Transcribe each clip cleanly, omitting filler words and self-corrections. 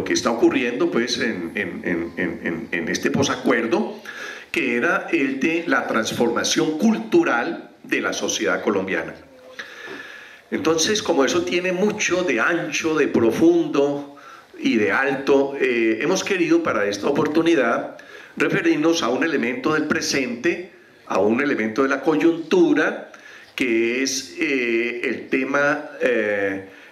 que está ocurriendo pues, en este posacuerdo, que era el de la transformación cultural de la sociedad colombiana. Entonces, como eso tiene mucho de ancho, de profundo y de alto, hemos querido para esta oportunidad referirnos a un elemento del presente, a un elemento de la coyuntura, que es el tema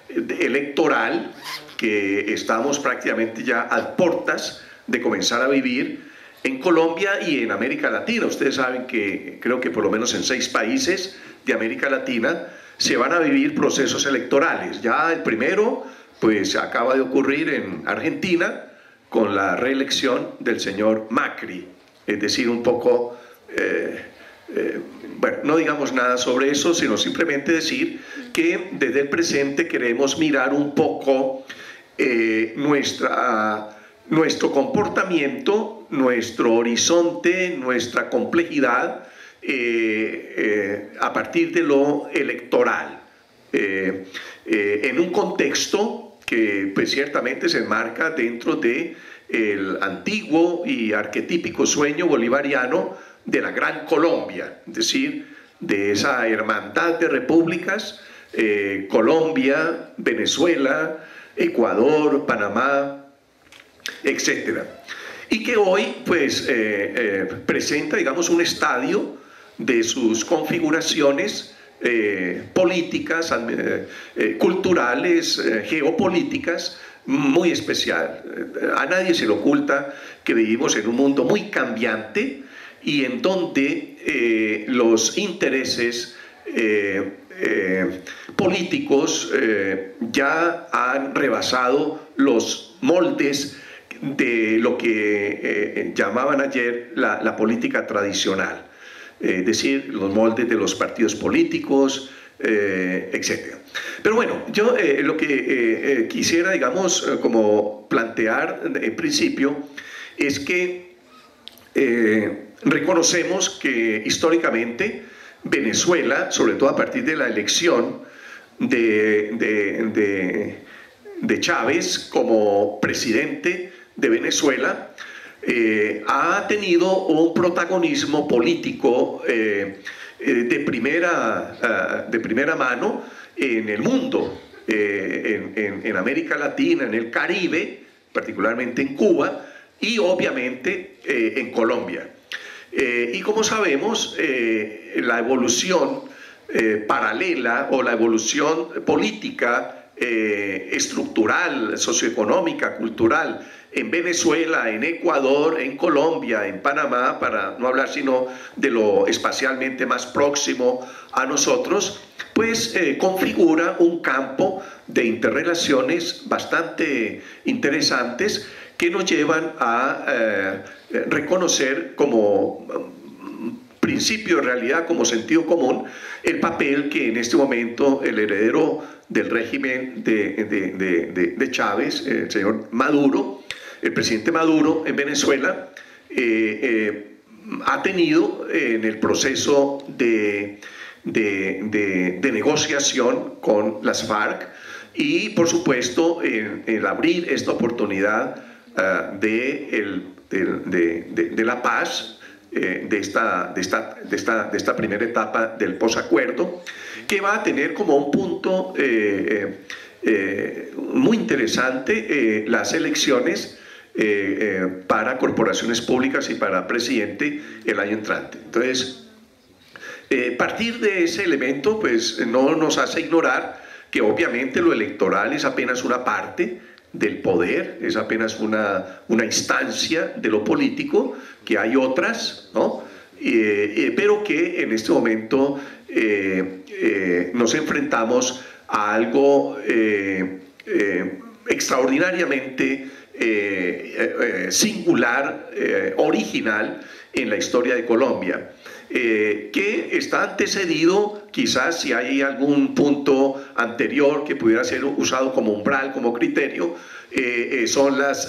electoral, que estamos prácticamente ya a puertas de comenzar a vivir en Colombia y en América Latina. Ustedes saben que creo que por lo menos en 6 países de América Latina se van a vivir procesos electorales. Ya el primero pues acaba de ocurrir en Argentina con la reelección del señor Macri, es decir, un poco, bueno, no digamos nada sobre eso, sino simplemente decir que desde el presente queremos mirar un poco nuestro comportamiento, nuestro horizonte, nuestra complejidad a partir de lo electoral, en un contexto que pues, ciertamente se enmarca dentro de el antiguo y arquetípico sueño bolivariano de la Gran Colombia, es decir, de esa hermandad de repúblicas, Colombia, Venezuela, Ecuador, Panamá, etcétera. Y que hoy pues presenta, digamos, un estadio de sus configuraciones políticas, culturales, geopolíticas, muy especial. A nadie se le oculta que vivimos en un mundo muy cambiante y en donde los intereses políticos ya han rebasado los moldes de lo que llamaban ayer la política tradicional, es decir, los moldes de los partidos políticos, etc. Pero bueno, yo lo que quisiera, digamos, como plantear en principio es que reconocemos que históricamente Venezuela, sobre todo a partir de la elección de Chávez como presidente de Venezuela, ha tenido un protagonismo político de primera mano en el mundo, en América Latina, en el Caribe, particularmente en Cuba y obviamente en Colombia. Y como sabemos, la evolución paralela o la evolución política, estructural, socioeconómica, cultural en Venezuela, en Ecuador, en Colombia, en Panamá, para no hablar sino de lo espacialmente más próximo a nosotros, pues configura un campo de interrelaciones bastante interesantes que nos llevan a reconocer como principio de realidad, como sentido común, el papel que en este momento el heredero del régimen de Chávez, el señor Maduro, el presidente Maduro en Venezuela, ha tenido en el proceso de negociación con las FARC y, por supuesto, en el abrir esta oportunidad de la paz, de esta primera etapa del posacuerdo, que va a tener como un punto muy interesante las elecciones para corporaciones públicas y para presidente el año entrante. Entonces, partir de ese elemento pues no nos hace ignorar que obviamente lo electoral es apenas una parte del poder, es apenas una instancia de lo político, que hay otras, ¿no? Pero que en este momento nos enfrentamos a algo extraordinariamente singular, original en la historia de Colombia, que está antecedido, quizás si hay algún punto anterior que pudiera ser usado como umbral, como criterio, son las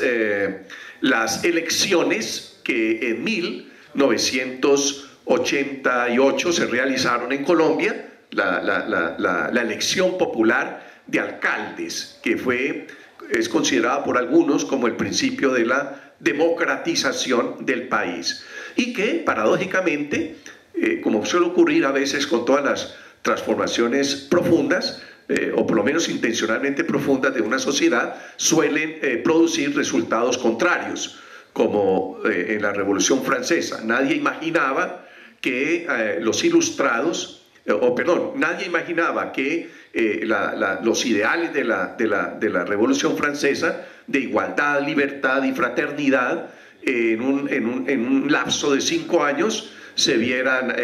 elecciones que en 1988 se realizaron en Colombia, la elección popular de alcaldes, que fue es considerada por algunos como el principio de la democratización del país, y que paradójicamente, como suele ocurrir a veces con todas las transformaciones profundas, o por lo menos intencionalmente profundas de una sociedad, suelen producir resultados contrarios, como en la Revolución Francesa. Nadie imaginaba que los ilustrados, nadie imaginaba que los ideales de la Revolución Francesa, de igualdad, libertad y fraternidad, en un lapso de 5 años se vieran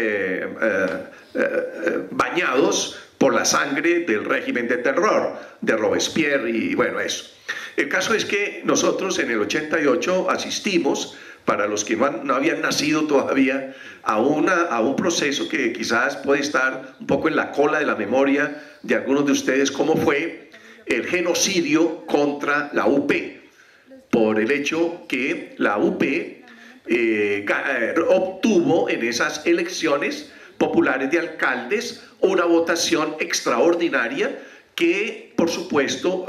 bañados por la sangre del régimen de terror, de Robespierre y bueno, eso. El caso es que nosotros en el 88 asistimos, para los que no habían nacido todavía, a un proceso que quizás puede estar un poco en la cola de la memoria de algunos de ustedes, como fue el genocidio contra la UP, por el hecho que la UP obtuvo en esas elecciones populares de alcaldes una votación extraordinaria que, por supuesto,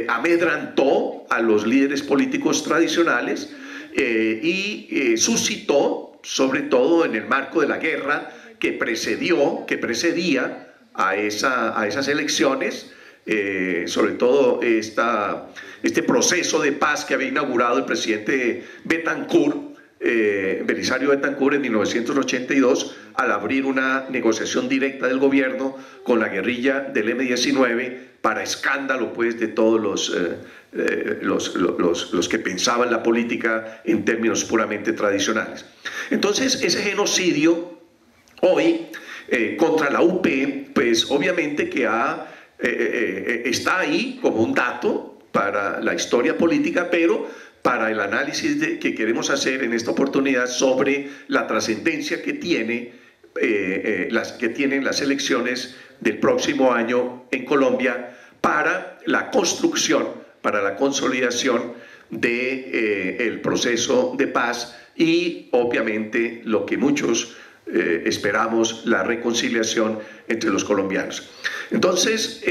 amedrantó a los líderes políticos tradicionales y suscitó, sobre todo en el marco de la guerra que precedía a esas elecciones, sobre todo este proceso de paz que había inaugurado el presidente Betancourt, Belisario Betancourt, en 1982, al abrir una negociación directa del gobierno con la guerrilla del M-19, para escándalo pues de todos los que pensaban la política en términos puramente tradicionales. Entonces, ese genocidio hoy contra la UP, pues obviamente que está ahí como un dato para la historia política, pero para el análisis que queremos hacer en esta oportunidad sobre la trascendencia que tienen las elecciones del próximo año en Colombia para la construcción, para la consolidación del proceso de paz y obviamente lo que muchos esperamos, la reconciliación entre los colombianos. Entonces,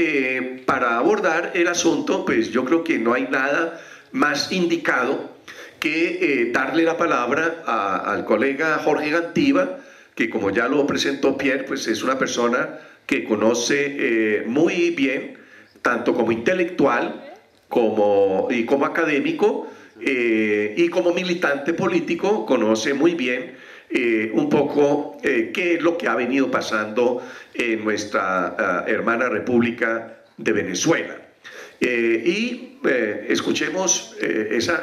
para abordar el asunto, pues yo creo que no hay nada más indicado que darle la palabra al colega Jorge Gantiva, que como ya lo presentó Pierre, pues es una persona que conoce muy bien, tanto como intelectual como académico y como militante político, conoce muy bien un poco qué es lo que ha venido pasando en nuestra hermana República de Venezuela. Escuchemos ese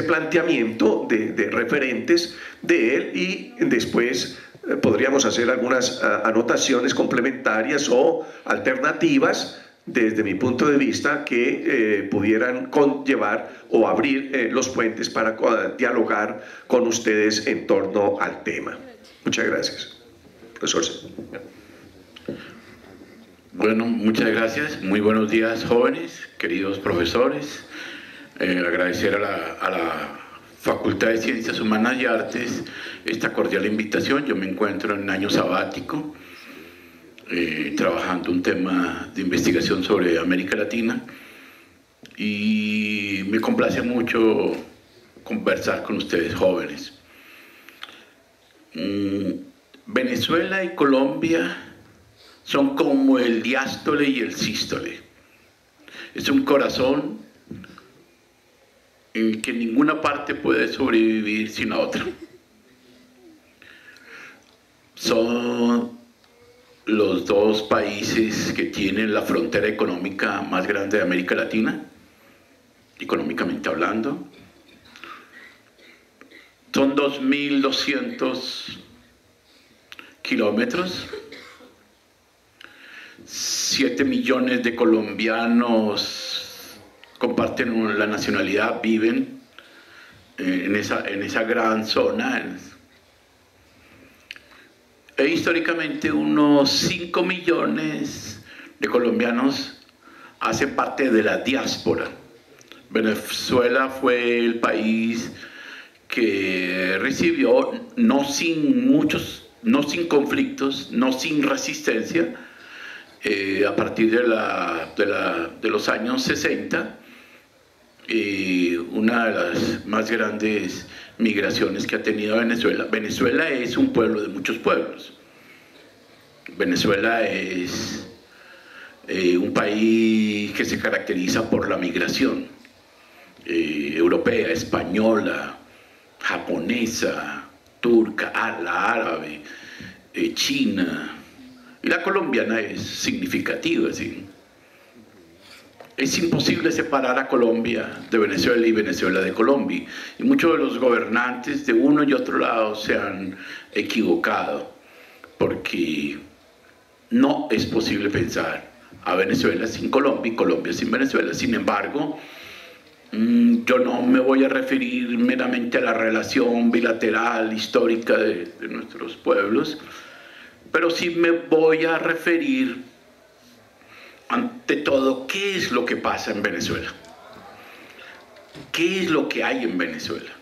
planteamiento de referentes de él, y después podríamos hacer algunas anotaciones complementarias o alternativas desde mi punto de vista que pudieran conllevar o abrir los puentes para dialogar con ustedes en torno al tema. Muchas gracias. Profesor. Bueno, muchas gracias. Muy buenos días, jóvenes, queridos profesores. Agradecer a la Facultad de Ciencias Humanas y Artes esta cordial invitación. Yo me encuentro en año sabático, trabajando un tema de investigación sobre América Latina, y me complace mucho conversar con ustedes, jóvenes. Venezuela y Colombia son como el diástole y el sístole. Es un corazón en el que ninguna parte puede sobrevivir sin la otra. Son los dos países que tienen la frontera económica más grande de América Latina, económicamente hablando. Son 2.200 kilómetros. 7 millones de colombianos comparten la nacionalidad, viven en esa gran zona. E históricamente unos 5 millones de colombianos hacen parte de la diáspora. Venezuela fue el país que recibió, no sin conflictos, no sin resistencia, a partir de los años 60, una de las más grandes migraciones que ha tenido Venezuela. Venezuela es un pueblo de muchos pueblos. Venezuela es un país que se caracteriza por la migración europea, española, japonesa, turca, la árabe, china, y la colombiana es significativa, ¿sí? Es imposible separar a Colombia de Venezuela y Venezuela de Colombia, y muchos de los gobernantes de uno y otro lado se han equivocado, porque no es posible pensar a Venezuela sin Colombia y Colombia sin Venezuela. Sin embargo, yo no me voy a referir meramente a la relación bilateral histórica de nuestros pueblos, pero sí me voy a referir ante todo qué es lo que pasa en Venezuela, qué es lo que hay en Venezuela.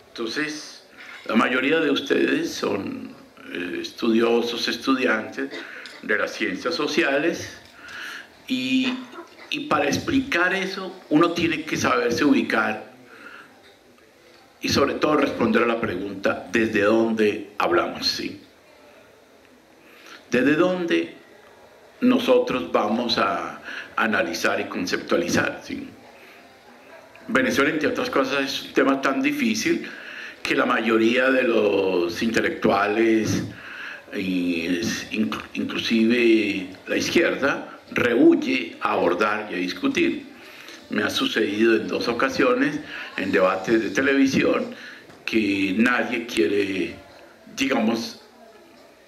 Entonces, la mayoría de ustedes son estudiosos, estudiantes de las ciencias sociales, y para explicar eso uno tiene que saberse ubicar y sobre todo responder a la pregunta: ¿desde dónde hablamos? ¿Sí? ¿Desde dónde nosotros vamos a analizar y conceptualizar? ¿Sí? Venezuela, entre otras cosas, es un tema tan difícil que la mayoría de los intelectuales, inclusive la izquierda, rehúye a abordar y a discutir. Me ha sucedido en 2 ocasiones en debates de televisión que nadie quiere, digamos,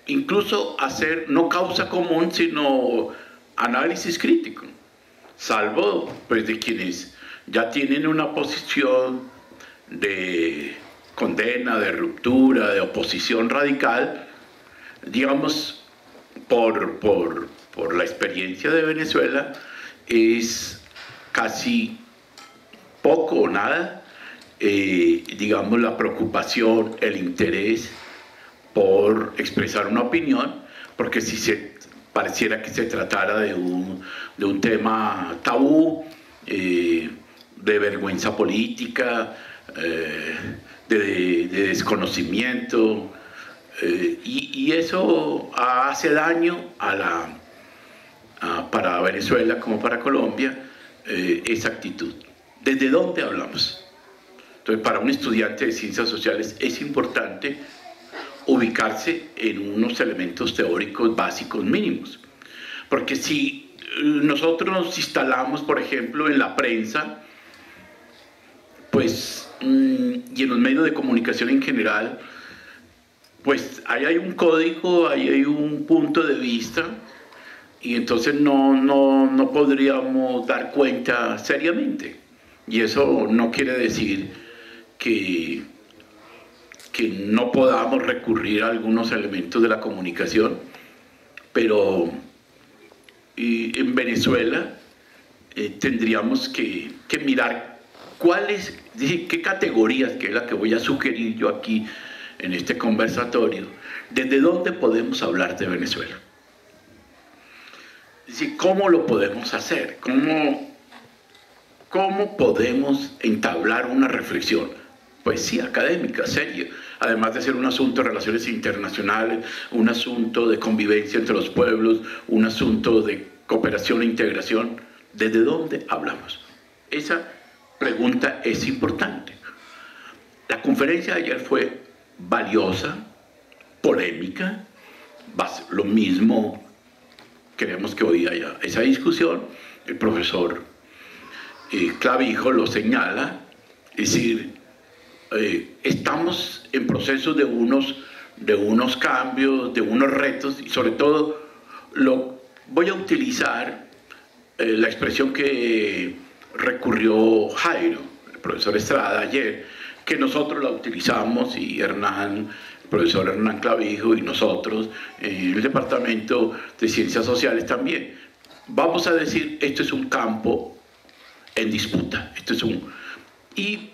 incluso hacer no causa común, sino análisis crítico, salvo pues de quienes ya tienen una posición de condena, de ruptura, de oposición radical, digamos, por la experiencia de Venezuela. Es casi poco o nada, digamos, la preocupación, el interés por expresar una opinión, porque si pareciera que se tratara de un tema tabú, de vergüenza política, de desconocimiento, y eso hace daño para Venezuela como para Colombia, esa actitud. ¿Desde dónde hablamos? Entonces, para un estudiante de ciencias sociales es importante ubicarse en unos elementos teóricos básicos mínimos, porque si nosotros nos instalamos, por ejemplo, en la prensa, pues, y en los medios de comunicación en general, pues ahí hay un código, ahí hay un punto de vista, y entonces no podríamos dar cuenta seriamente. Y eso no quiere decir que no podamos recurrir a algunos elementos de la comunicación, pero en Venezuela tendríamos que mirar qué categorías, que es la que voy a sugerir yo aquí en este conversatorio, desde dónde podemos hablar de Venezuela. Es decir, ¿cómo lo podemos hacer? ¿Cómo podemos entablar una reflexión? Pues sí, académica, seria, además de ser un asunto de relaciones internacionales, un asunto de convivencia entre los pueblos, un asunto de cooperación e integración. ¿Desde dónde hablamos? Esa pregunta es importante. La conferencia de ayer fue valiosa, polémica, lo mismo queremos que hoy haya esa discusión. El profesor Clavijo lo señala, es decir, estamos en proceso de unos cambios, de unos retos, y sobre todo voy a utilizar la expresión que recurrió Jairo, el profesor Estrada, ayer, que nosotros la utilizamos, y el profesor Hernán Clavijo y nosotros en el Departamento de Ciencias Sociales también. Vamos a decir, esto es un campo en disputa, y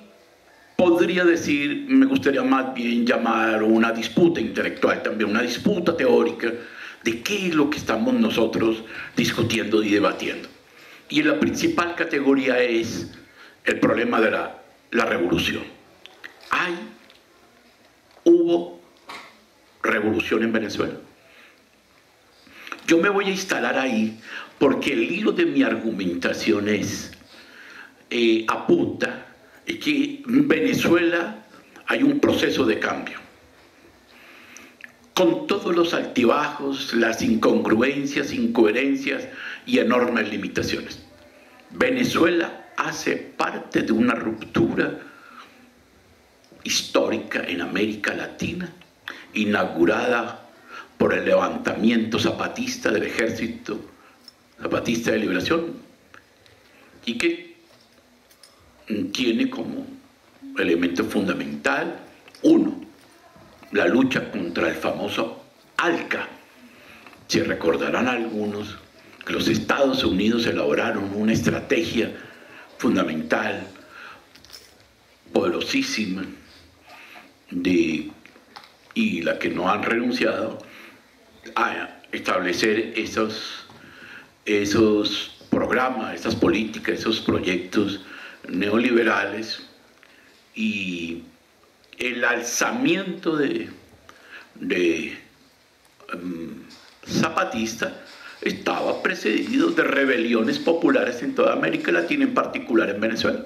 podría decir, me gustaría más bien llamar una disputa intelectual también, una disputa teórica de qué es lo que estamos nosotros discutiendo y debatiendo. Y la principal categoría es el problema de la revolución. Hubo revolución en Venezuela. Yo me voy a instalar ahí porque el hilo de mi argumentación apunta que en Venezuela hay un proceso de cambio, con todos los altibajos, las incongruencias, incoherencias y enormes limitaciones. Venezuela hace parte de una ruptura histórica en América Latina, inaugurada por el levantamiento zapatista del Ejército Zapatista de Liberación, y que tiene como elemento fundamental, uno, la lucha contra el famoso ALCA. Si recordarán algunos que los Estados Unidos elaboraron una estrategia fundamental, poderosísima, y la que no han renunciado a establecer esos programas, esas políticas, esos proyectos neoliberales, y el alzamiento zapatista estaba precedido de rebeliones populares en toda América Latina, en particular en Venezuela,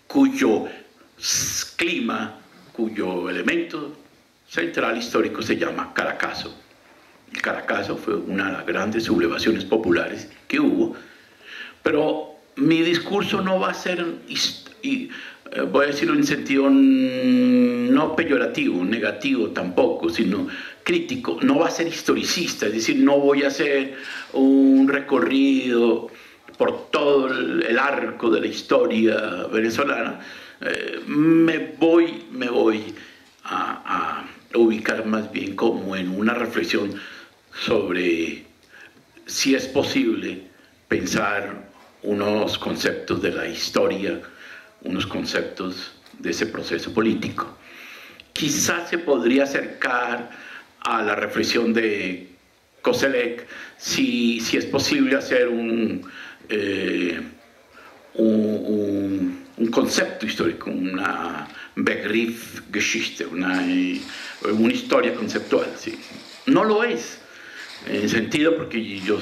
cuyo clima, cuyo elemento central histórico se llama Caracazo. El Caracazo fue una de las grandes sublevaciones populares que hubo, pero mi discurso no va a ser, voy a decirlo en sentido no peyorativo, negativo tampoco, sino crítico, no va a ser historicista, es decir, no voy a hacer un recorrido por todo el arco de la historia venezolana. Me voy a ubicar más bien como en una reflexión sobre si es posible pensar unos conceptos de la historia, unos conceptos de ese proceso político. Quizás se podría acercar a la reflexión de Koselleck si es posible hacer un concepto histórico, una Begriffsgeschichte, una historia conceptual. ¿Sí? No lo es, en sentido porque yo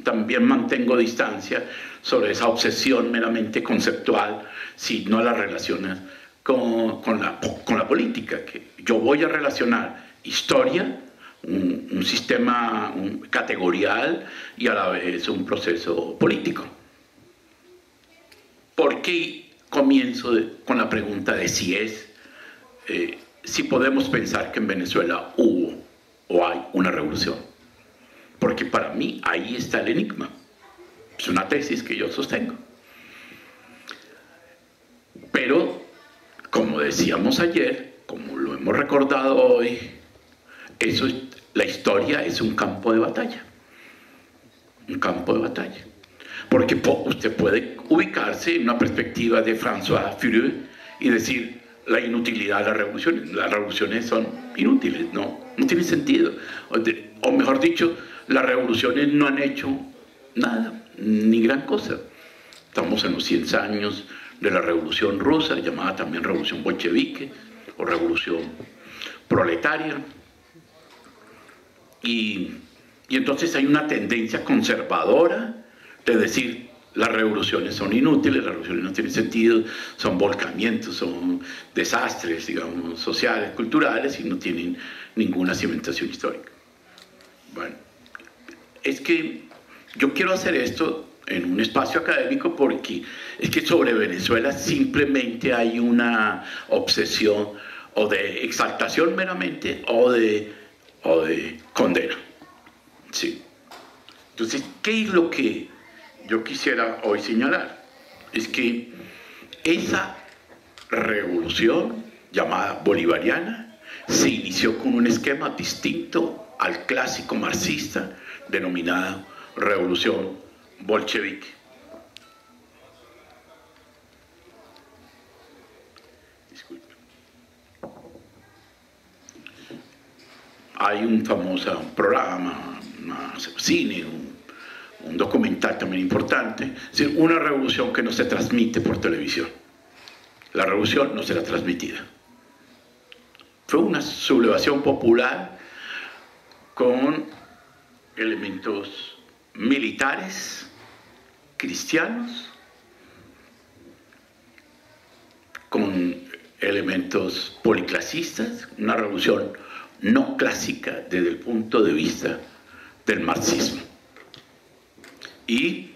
también mantengo distancia sobre esa obsesión meramente conceptual si no la relacionas con la política, que yo voy a relacionar historia, un sistema categorial y a la vez un proceso político. ¿Por qué comienzo con la pregunta de si podemos pensar que en Venezuela hubo o hay una revolución? Porque para mí ahí está el enigma. Es una tesis que yo sostengo. Pero, como decíamos ayer, como lo hemos recordado hoy, la historia es un campo de batalla. Un campo de batalla. Porque usted puede ubicarse en una perspectiva de François Furet y decir la inutilidad de las revoluciones. Las revoluciones son inútiles, no tienen sentido. O mejor dicho, las revoluciones no han hecho nada, ni gran cosa. Estamos en los 100 años de la Revolución Rusa, llamada también Revolución Bolchevique o Revolución Proletaria. Y entonces hay una tendencia conservadora de decir las revoluciones son inútiles, las revoluciones no tienen sentido, son volcamientos, son desastres, digamos, sociales, culturales, y no tienen ninguna cimentación histórica. Bueno, es que yo quiero hacer esto en un espacio académico porque es que sobre Venezuela simplemente hay una obsesión o de exaltación meramente o de condena. Sí. Entonces, ¿qué es lo que yo quisiera hoy señalar? Es que esa revolución llamada bolivariana se inició con un esquema distinto al clásico marxista denominado revolución bolchevique. hay un famoso programa, cine, un documental también importante, es decir, una revolución que no se transmite por televisión. La revolución no será transmitida. Fue una sublevación popular con elementos militares, cristianos, con elementos policlasistas, una revolución no clásica desde el punto de vista del marxismo. Y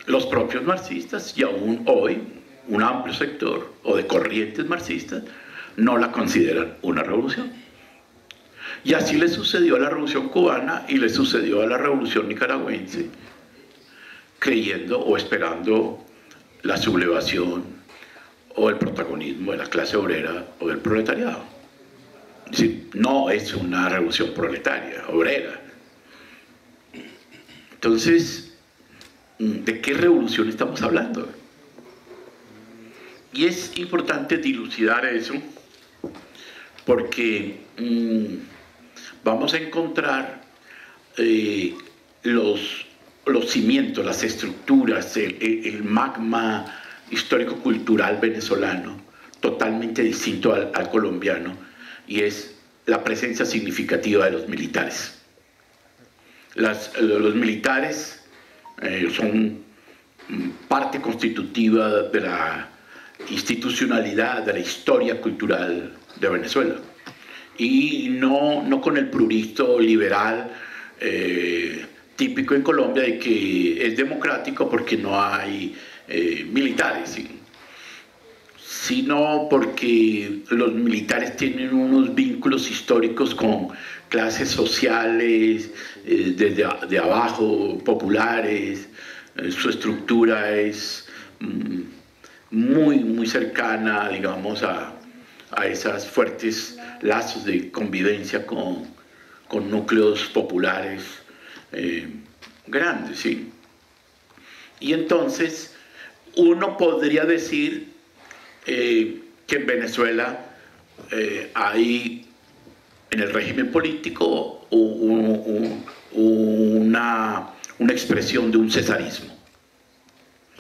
los propios marxistas, y aún hoy, un amplio sector, o de corrientes marxistas, no la consideran una revolución. Y así le sucedió a la Revolución Cubana y le sucedió a la Revolución Nicaragüense, creyendo o esperando la sublevación o el protagonismo de la clase obrera o del proletariado. Es decir, no es una revolución proletaria, obrera. Entonces, ¿de qué revolución estamos hablando? Y es importante dilucidar eso, porque vamos a encontrar los cimientos, las estructuras, el magma histórico-cultural venezolano, totalmente distinto al colombiano, y es la presencia significativa de los militares. Los militares son parte constitutiva de la institucionalidad, de la historia cultural de Venezuela, y no con el prurito liberal típico en Colombia de que es democrático porque no hay militares, ¿sí? Sino porque los militares tienen unos vínculos históricos con clases sociales de abajo, populares. Su estructura es muy cercana, digamos, a esos fuertes lazos de convivencia con núcleos populares grandes, ¿sí? Y entonces uno podría decir que en Venezuela hay en el régimen político una expresión de un cesarismo,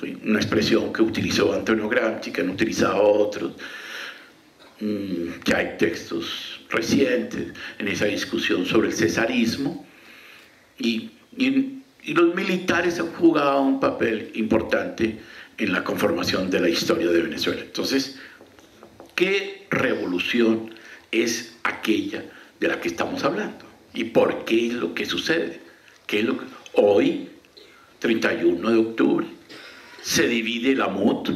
¿sí? Una expresión que utilizó Antonio Gramsci, que han utilizado otros, que hay textos recientes en esa discusión sobre el cesarismo, y los militares han jugado un papel importante en la conformación de la historia de Venezuela. Entonces, ¿qué revolución es aquella de la que estamos hablando? ¿Y por qué es lo que sucede? ¿Qué es lo que hoy, 31 de octubre, se divide la MUD,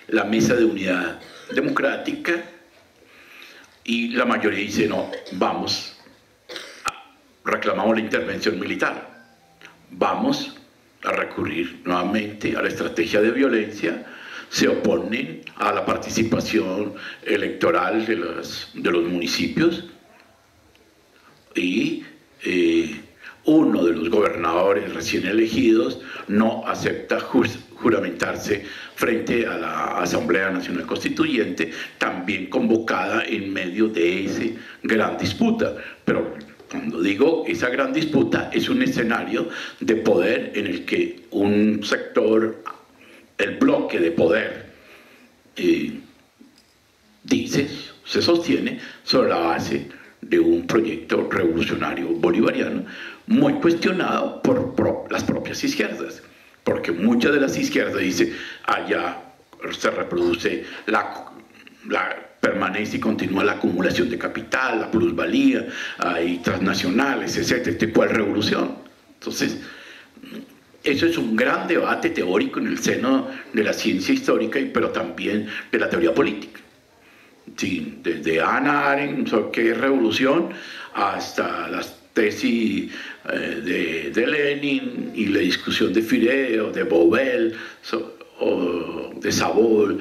la Mesa de Unidad Democrática, y la mayoría dice no, reclamamos la intervención militar, vamos a recurrir nuevamente a la estrategia de violencia, se oponen a la participación electoral de los municipios, y uno de los gobernadores recién elegidos no acepta juramentarse frente a la Asamblea Nacional Constituyente, también convocada en medio de esa gran disputa. Pero cuando digo esa gran disputa, es un escenario de poder en el que un sector, el bloque de poder, se sostiene sobre la base de un proyecto revolucionario bolivariano muy cuestionado por las propias izquierdas, porque muchas de las izquierdas dicen allá se reproduce permanece y continúa la acumulación de capital, la plusvalía, hay transnacionales, etc. ¿Cuál revolución? Entonces, eso es un gran debate teórico en el seno de la ciencia histórica, pero también de la teoría política. Sí, desde Hannah Arendt, ¿qué es revolución?, hasta las tesis de Lenin y la discusión de Fireo, de Bauvel, o de Saboul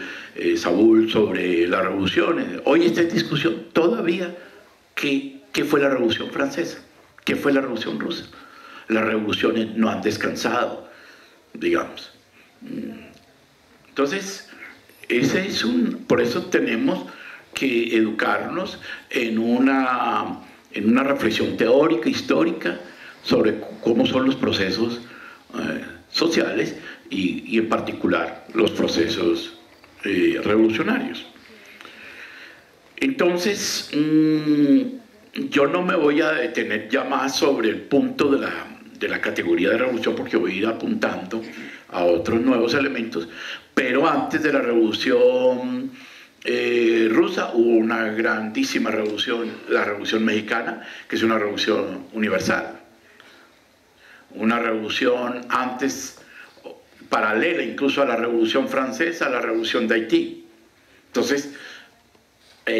sobre las revoluciones. Hoy está en discusión todavía qué fue la Revolución Francesa, qué fue la Revolución Rusa. Las revoluciones no han descansado, digamos. Entonces, por eso tenemos que educarnos en una en una reflexión teórica, histórica, sobre cómo son los procesos sociales y en particular los procesos revolucionarios. Entonces, yo no me voy a detener ya más sobre el punto de la categoría de revolución, porque voy a ir apuntando a otros nuevos elementos, pero antes de la revolución rusa hubo una grandísima revolución, la revolución mexicana, que es una revolución universal, una revolución antes paralela incluso a la revolución francesa, a la revolución de Haití. Entonces,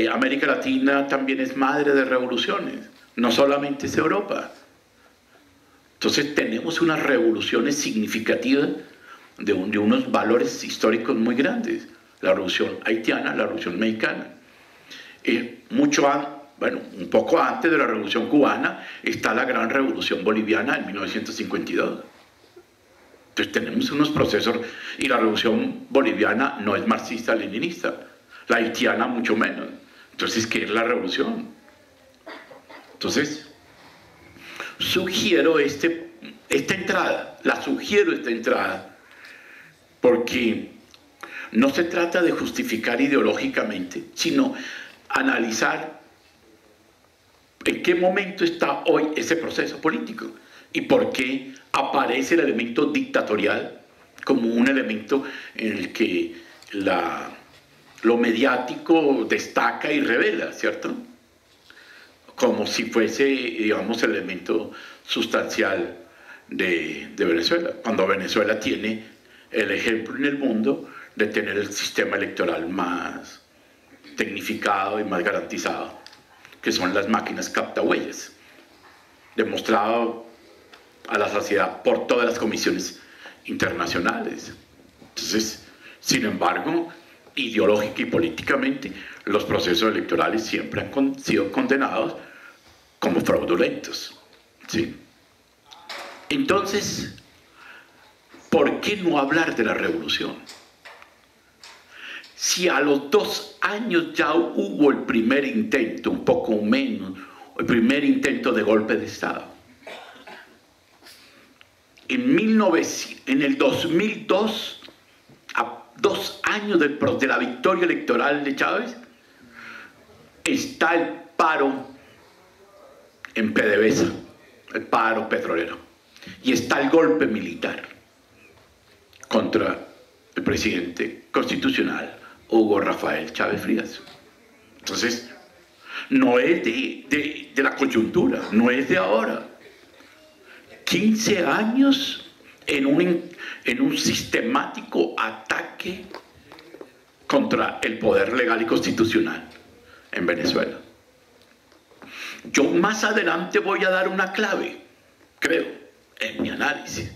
América Latina también es madre de revoluciones, no solamente es Europa. Entonces tenemos unas revoluciones significativas de unos valores históricos muy grandes. La revolución haitiana, la revolución mexicana. Un poco antes de la revolución cubana está la gran revolución boliviana en 1952. Entonces tenemos unos procesos, y la revolución boliviana no es marxista-leninista, la haitiana mucho menos. Entonces, ¿qué es la revolución? Entonces, sugiero esta entrada, porque no se trata de justificar ideológicamente, sino analizar en qué momento está hoy ese proceso político y por qué aparece el elemento dictatorial como un elemento en el que lo mediático destaca y revela, ¿cierto? Como si fuese, digamos, el elemento sustancial de Venezuela, cuando Venezuela tiene el ejemplo en el mundo de tener el sistema electoral más tecnificado y más garantizado, que son las máquinas captahuellas, demostrado a la saciedad por todas las comisiones internacionales. Entonces, sin embargo, ideológica y políticamente, los procesos electorales siempre han sido condenados como fraudulentos, ¿sí? Entonces, ¿por qué no hablar de la revolución? Si a los 2 años ya hubo el primer intento, un poco menos, el primer intento de golpe de Estado. En el 2002, a 2 años de la victoria electoral de Chávez, está el paro en PDVSA, el paro petrolero, y está el golpe militar contra el presidente constitucional Hugo Rafael Chávez Frías. Entonces, no es de la coyuntura, no es de ahora. 15 años en un sistemático ataque contra el poder legal y constitucional en Venezuela. Yo más adelante voy a dar una clave, creo, en mi análisis.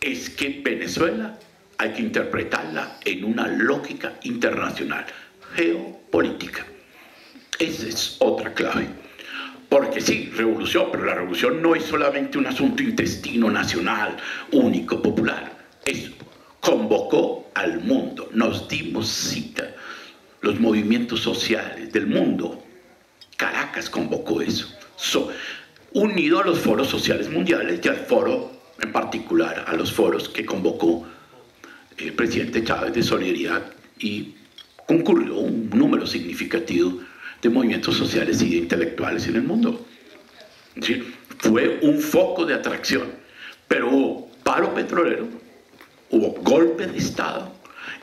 Es que Venezuela hay que interpretarla en una lógica internacional, geopolítica. Esa es otra clave. Porque sí, revolución, pero la revolución no es solamente un asunto intestino nacional, único, popular. Eso convocó al mundo, nos dimos cita, los movimientos sociales del mundo. Caracas convocó eso. Unido a los foros sociales mundiales y al foro en particular, a los foros que convocó el presidente Chávez de solidaridad, y concurrió un número significativo de movimientos sociales y de intelectuales en el mundo. Es decir, fue un foco de atracción, pero hubo paro petrolero, hubo golpe de Estado,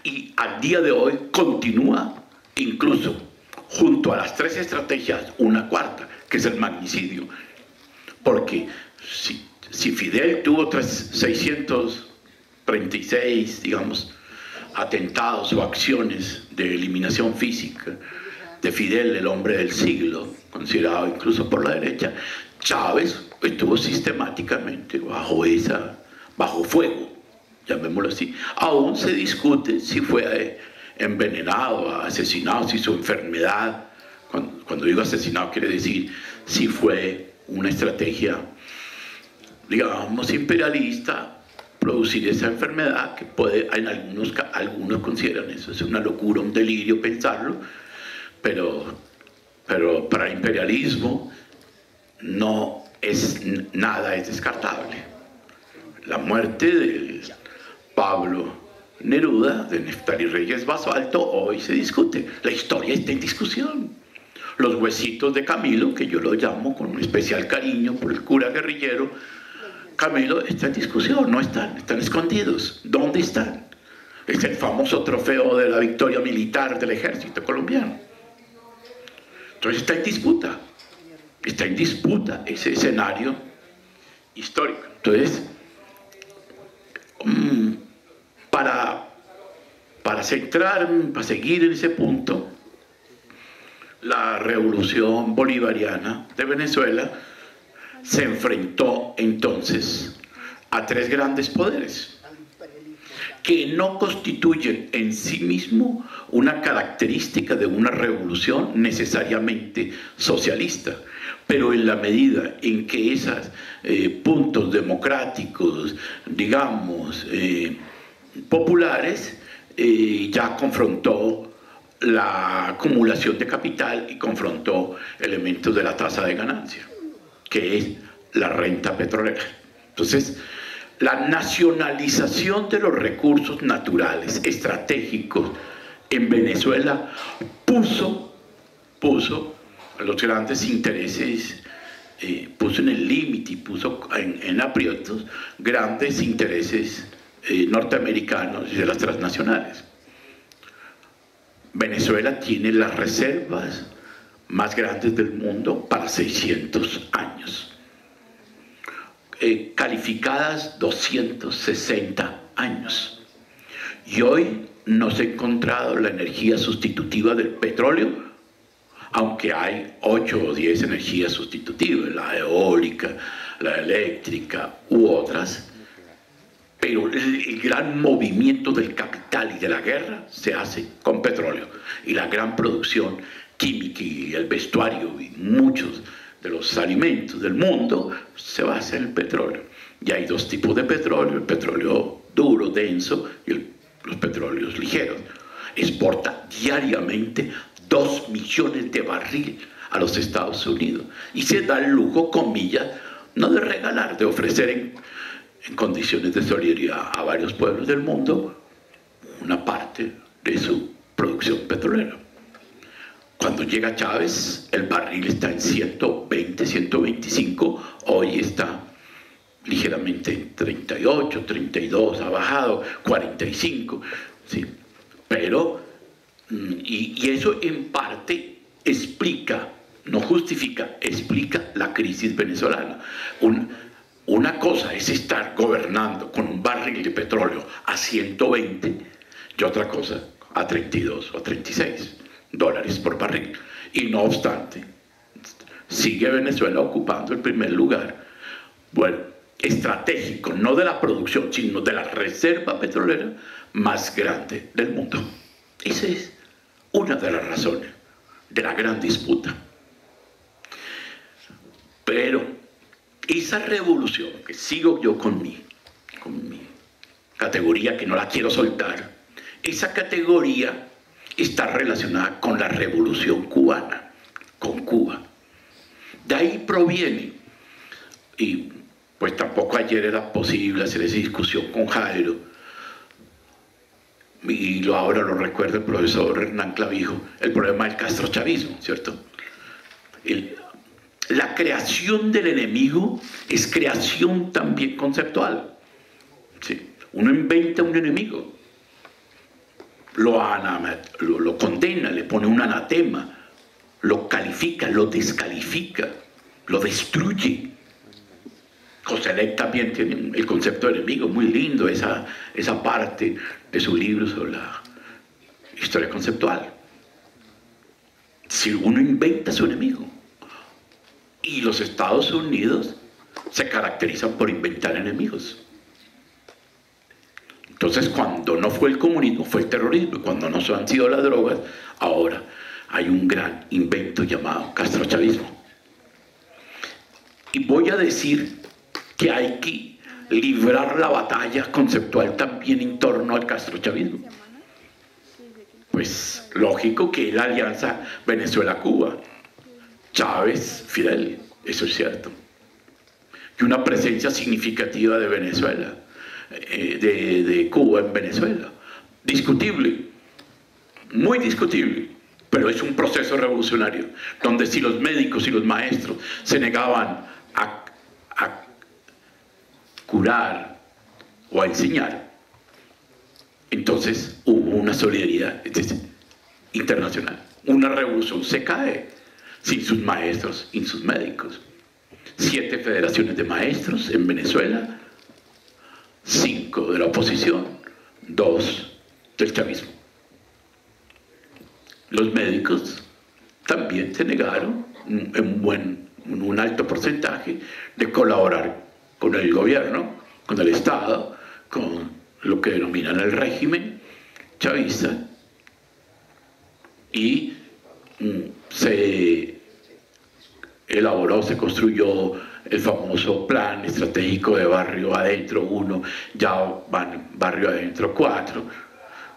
y al día de hoy continúa, incluso junto a las 3 estrategias, una cuarta, que es el magnicidio. Porque si Fidel tuvo 636, digamos, atentados o acciones de eliminación física, de Fidel, el hombre del siglo, considerado incluso por la derecha, Chávez estuvo sistemáticamente bajo fuego, llamémoslo así. Aún se discute si fue envenenado, asesinado, si su enfermedad, cuando digo asesinado quiere decir si fue una estrategia, digamos, imperialista, producir esa enfermedad, que puede, en algunos consideran eso, es una locura, un delirio pensarlo, pero para el imperialismo nada es descartable. La muerte de Pablo Neruda, de Neftalí Reyes Basalto, hoy se discute. La historia está en discusión. Los huesitos de Camilo, que yo lo llamo con un especial cariño por el cura guerrillero, Camilo, está en discusión, no están escondidos. ¿Dónde están? Es el famoso trofeo de la victoria militar del ejército colombiano. Entonces está en disputa ese escenario histórico. Entonces, para seguir en ese punto, la revolución bolivariana de Venezuela se enfrentó entonces a tres grandes poderes que no constituyen en sí mismo una característica de una revolución necesariamente socialista, pero en la medida en que esos puntos democráticos, digamos, populares, ya confrontó la acumulación de capital y confrontó elementos de la tasa de ganancia, que es la renta petrolera. Entonces, la nacionalización de los recursos naturales estratégicos en Venezuela puso a los grandes intereses, puso en el límite y puso en aprietos grandes intereses norteamericanos y de las transnacionales. Venezuela tiene las reservas más grandes del mundo para 600 años. Calificadas 260 años. Y hoy no se ha encontrado la energía sustitutiva del petróleo, aunque hay 8 o 10 energías sustitutivas, la eólica, la eléctrica u otras, pero el gran movimiento del capital y de la guerra se hace con petróleo, y la gran producción química y el vestuario y muchos de los alimentos del mundo se basa en el petróleo. Y hay dos tipos de petróleo: el petróleo duro, denso, y los petróleos ligeros. Exporta diariamente 2 millones de barriles a los Estados Unidos y se da el lujo, comillas, no de regalar, de ofrecer en condiciones de solidaridad a varios pueblos del mundo una parte de su producción petrolera. Cuando llega Chávez, el barril está en 120, 125, hoy está ligeramente en 38, 32, ha bajado, 45, ¿sí? Pero, y eso en parte explica, no justifica, explica la crisis venezolana. Una cosa es estar gobernando con un barril de petróleo a 120 y otra cosa a 32 o 36 dólares por barril. Y no obstante, sigue Venezuela ocupando el primer lugar, bueno, estratégico, no de la producción, sino de la reserva petrolera más grande del mundo. Esa es una de las razones de la gran disputa. Pero esa revolución, que sigo yo con mi categoría, que no la quiero soltar, esa categoría está relacionada con la revolución cubana, con Cuba. De ahí proviene, y pues tampoco ayer era posible hacer esa discusión con Jairo, y ahora lo recuerda el profesor Hernán Clavijo, el problema del castrochavismo, ¿cierto? La creación del enemigo es creación también conceptual, ¿sí? Uno inventa un enemigo, lo condena, le pone un anatema, lo califica, lo descalifica, lo destruye. Coselec también tiene el concepto de enemigo, muy lindo, esa parte de su libro sobre la historia conceptual. Si uno inventa su enemigo, y los Estados Unidos se caracterizan por inventar enemigos. Entonces, cuando no fue el comunismo, fue el terrorismo. Cuando no han sido las drogas, ahora hay un gran invento llamado castrochavismo. Y voy a decir que hay que librar la batalla conceptual también en torno al castrochavismo. Pues lógico que es la alianza Venezuela-Cuba, Chávez, Fidel, eso es cierto. Y una presencia significativa de Venezuela, de Cuba en Venezuela. Discutible, muy discutible, pero es un proceso revolucionario, donde si los médicos y los maestros se negaban a curar o a enseñar, entonces hubo una solidaridad internacional. Una revolución se cae sin sus maestros y sus médicos. 7 federaciones de maestros en Venezuela, 5 de la oposición, 2 del chavismo. Los médicos también se negaron en un alto porcentaje de colaborar con el gobierno, con el Estado, con lo que denominan el régimen chavista, y se elaboró, se construyó el famoso plan estratégico de Barrio Adentro 1, ya van Barrio Adentro 4,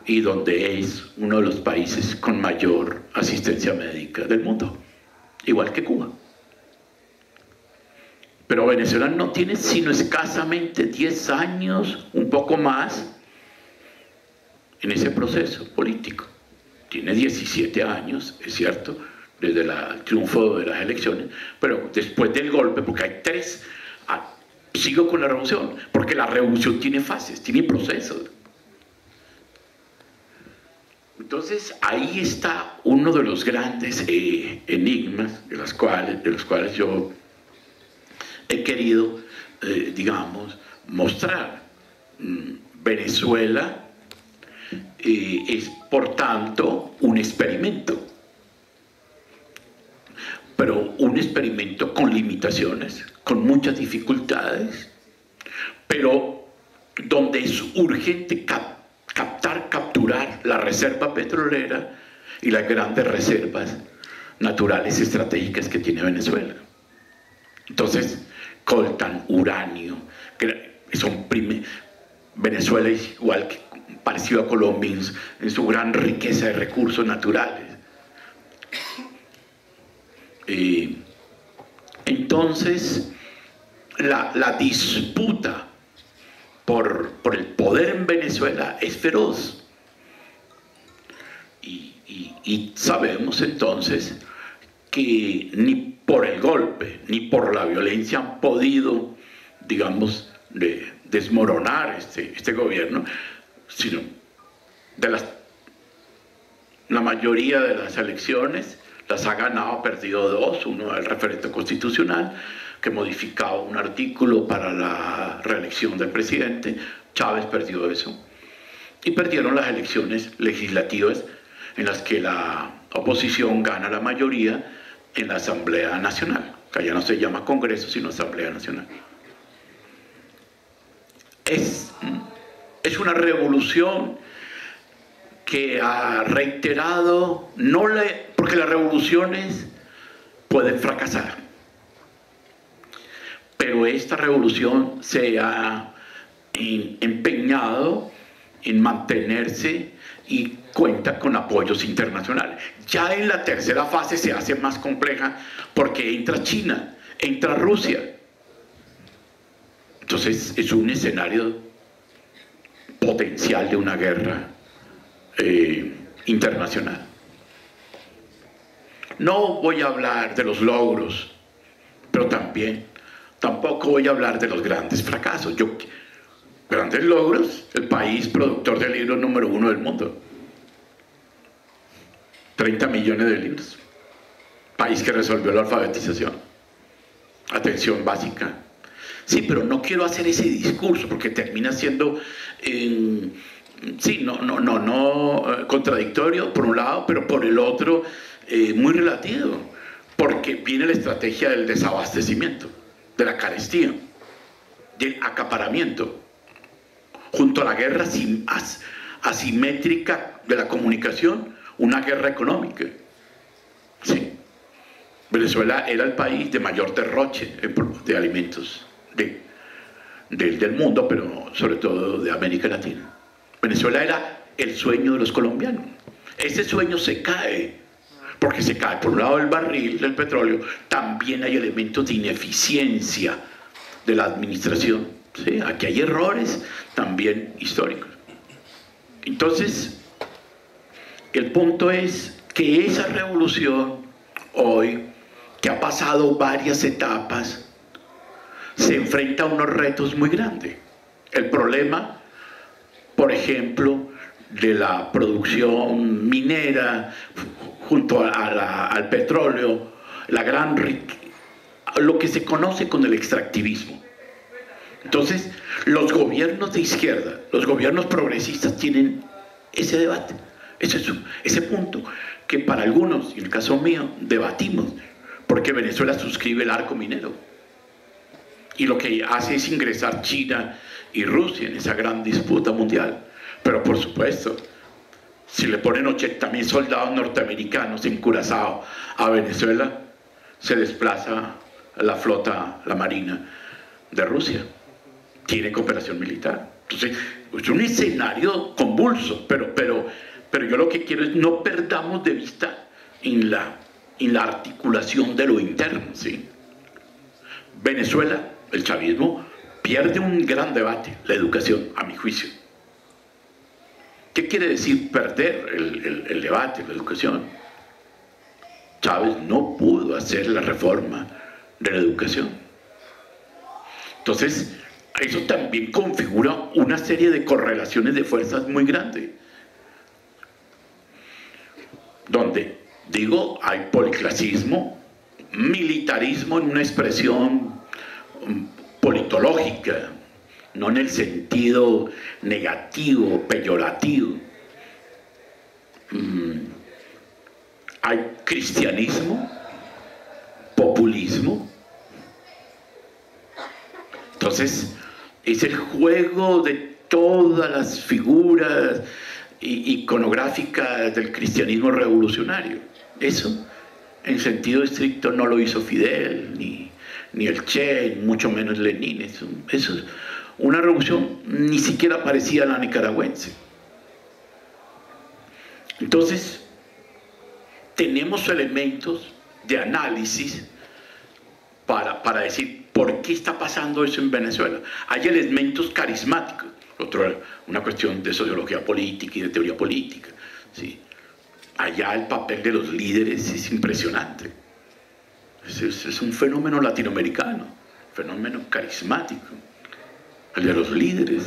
y donde es uno de los países con mayor asistencia médica del mundo, igual que Cuba. Pero Venezuela no tiene sino escasamente 10 años, un poco más, en ese proceso político. Tiene 17 años, es cierto, desde el triunfo de las elecciones, pero después del golpe, porque hay 3, sigo con la revolución, porque la revolución tiene fases, tiene procesos. Entonces ahí está uno de los grandes enigmas de los cuales yo he querido, digamos, mostrar. Venezuela es, por tanto, un experimento, pero un experimento con limitaciones, con muchas dificultades, pero donde es urgente capturar la reserva petrolera y las grandes reservas naturales estratégicas que tiene Venezuela. Entonces, coltan, uranio, que son Venezuela es igual que parecido a Colombia en su gran riqueza de recursos naturales. Entonces, la disputa por el poder en Venezuela es feroz. Y sabemos entonces que ni por el golpe ni por la violencia han podido, digamos, desmoronar este gobierno, sino la mayoría de las elecciones las ha ganado, ha perdido 2, uno el referendo constitucional, que modificaba un artículo para la reelección del presidente. Chávez perdió eso, y perdieron las elecciones legislativas en las que la oposición gana la mayoría en la Asamblea Nacional, que ya no se llama Congreso sino Asamblea Nacional. Es una revolución que ha reiterado, porque las revoluciones pueden fracasar, pero esta revolución se ha empeñado en mantenerse y cuenta con apoyos internacionales. Ya en la tercera fase se hace más compleja porque entra China, entra Rusia. Entonces es un escenario potencial de una guerra internacional. No voy a hablar de los logros, pero tampoco voy a hablar de los grandes fracasos. Grandes logros, el país productor de libros número 1 del mundo. 30 millones de libros. País que resolvió la alfabetización. Atención básica. Sí, pero no quiero hacer ese discurso porque termina siendo, contradictorio por un lado, pero por el otro muy relativo. Porque viene la estrategia del desabastecimiento, de la carestía, del acaparamiento, junto a la guerra asimétrica de la comunicación, una guerra económica. Sí. Venezuela era el país de mayor derroche de alimentos del mundo, pero sobre todo de América Latina. Venezuela era el sueño de los colombianos. Ese sueño se cae porque se cae por un lado el barril del petróleo, también hay elementos de ineficiencia de la administración. ¿Sí? Aquí hay errores también históricos. Entonces, el punto es que esa revolución hoy, que ha pasado varias etapas, se enfrenta a unos retos muy grandes. El problema, por ejemplo, de la producción minera junto al petróleo, lo que se conoce con el extractivismo. Entonces, los gobiernos de izquierda, los gobiernos progresistas tienen ese debate, ese punto que para algunos, y en el caso mío, debatimos, porque Venezuela suscribe el arco minero. Y lo que hace es ingresar China y Rusia en esa gran disputa mundial. Pero por supuesto, si le ponen 80.000 soldados norteamericanos en Curazao a Venezuela, se desplaza la flota, la marina de Rusia. Tiene cooperación militar. Entonces, es un escenario convulso, pero yo lo que quiero es no perdamos de vista en la articulación de lo interno, ¿sí? Venezuela, el chavismo, pierde un gran debate, la educación, a mi juicio. ¿Qué quiere decir perder el debate, la educación? Chávez no pudo hacer la reforma de la educación. Entonces, eso también configura una serie de correlaciones de fuerzas muy grandes. Donde, digo, hay policlasismo, militarismo en una expresión politológica, no en el sentido negativo, peyorativo. Hay cristianismo, populismo. Entonces, es el juego de todas las figuras iconográficas del cristianismo revolucionario. Eso, en sentido estricto, no lo hizo Fidel, ni el Che, mucho menos Lenin. Eso es una revolución ni siquiera parecida a la nicaragüense. Entonces, tenemos elementos de análisis para decir por qué está pasando eso en Venezuela. Hay elementos carismáticos, una cuestión de sociología política y de teoría política, ¿sí? Allá el papel de los líderes es impresionante. Es un fenómeno latinoamericano, fenómeno carismático, el de los líderes,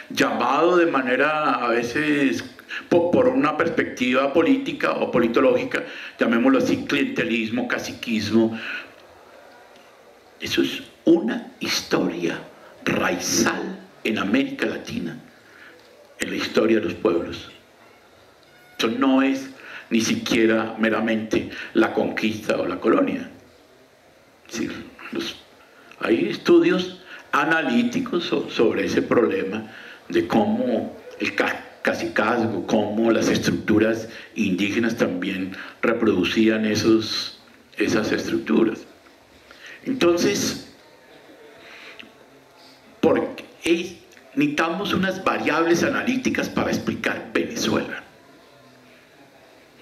llamado de manera a veces por una perspectiva política o politológica, llamémoslo así, clientelismo, caciquismo. Eso es una historia raizal en América Latina, en la historia de los pueblos. Eso no es ni siquiera meramente la conquista o la colonia. Es decir, hay estudios analíticos sobre ese problema de cómo el cacicazgo, cómo las estructuras indígenas también reproducían esas estructuras. Entonces, necesitamos unas variables analíticas para explicar Venezuela.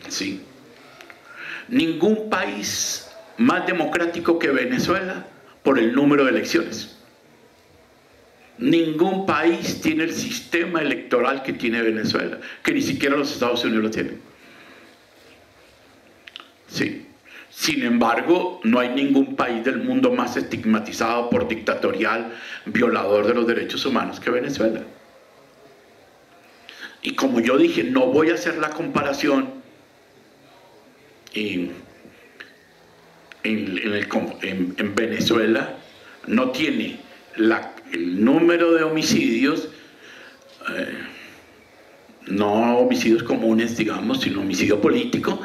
¿Sí? Ningún país más democrático que Venezuela por el número de elecciones. Ningún país tiene el sistema electoral que tiene Venezuela, que ni siquiera los Estados Unidos lo tienen. Sí. Sin embargo, no hay ningún país del mundo más estigmatizado por dictatorial, violador de los derechos humanos que Venezuela. Y como yo dije, no voy a hacer la comparación en Venezuela, no tiene el número de homicidios, no homicidios comunes, digamos, sino homicidio político,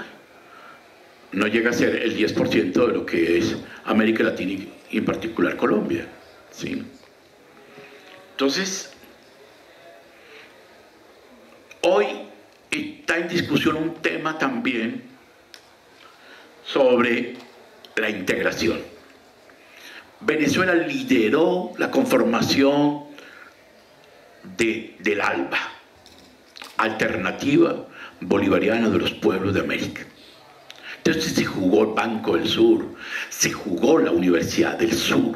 no llega a ser el 10% de lo que es América Latina y en particular Colombia, ¿sí? Entonces, hoy está en discusión un tema también sobre la integración. Venezuela lideró la conformación del ALBA, Alternativa Bolivariana de los Pueblos de América, Entonces se jugó el Banco del Sur, se jugó la Universidad del Sur,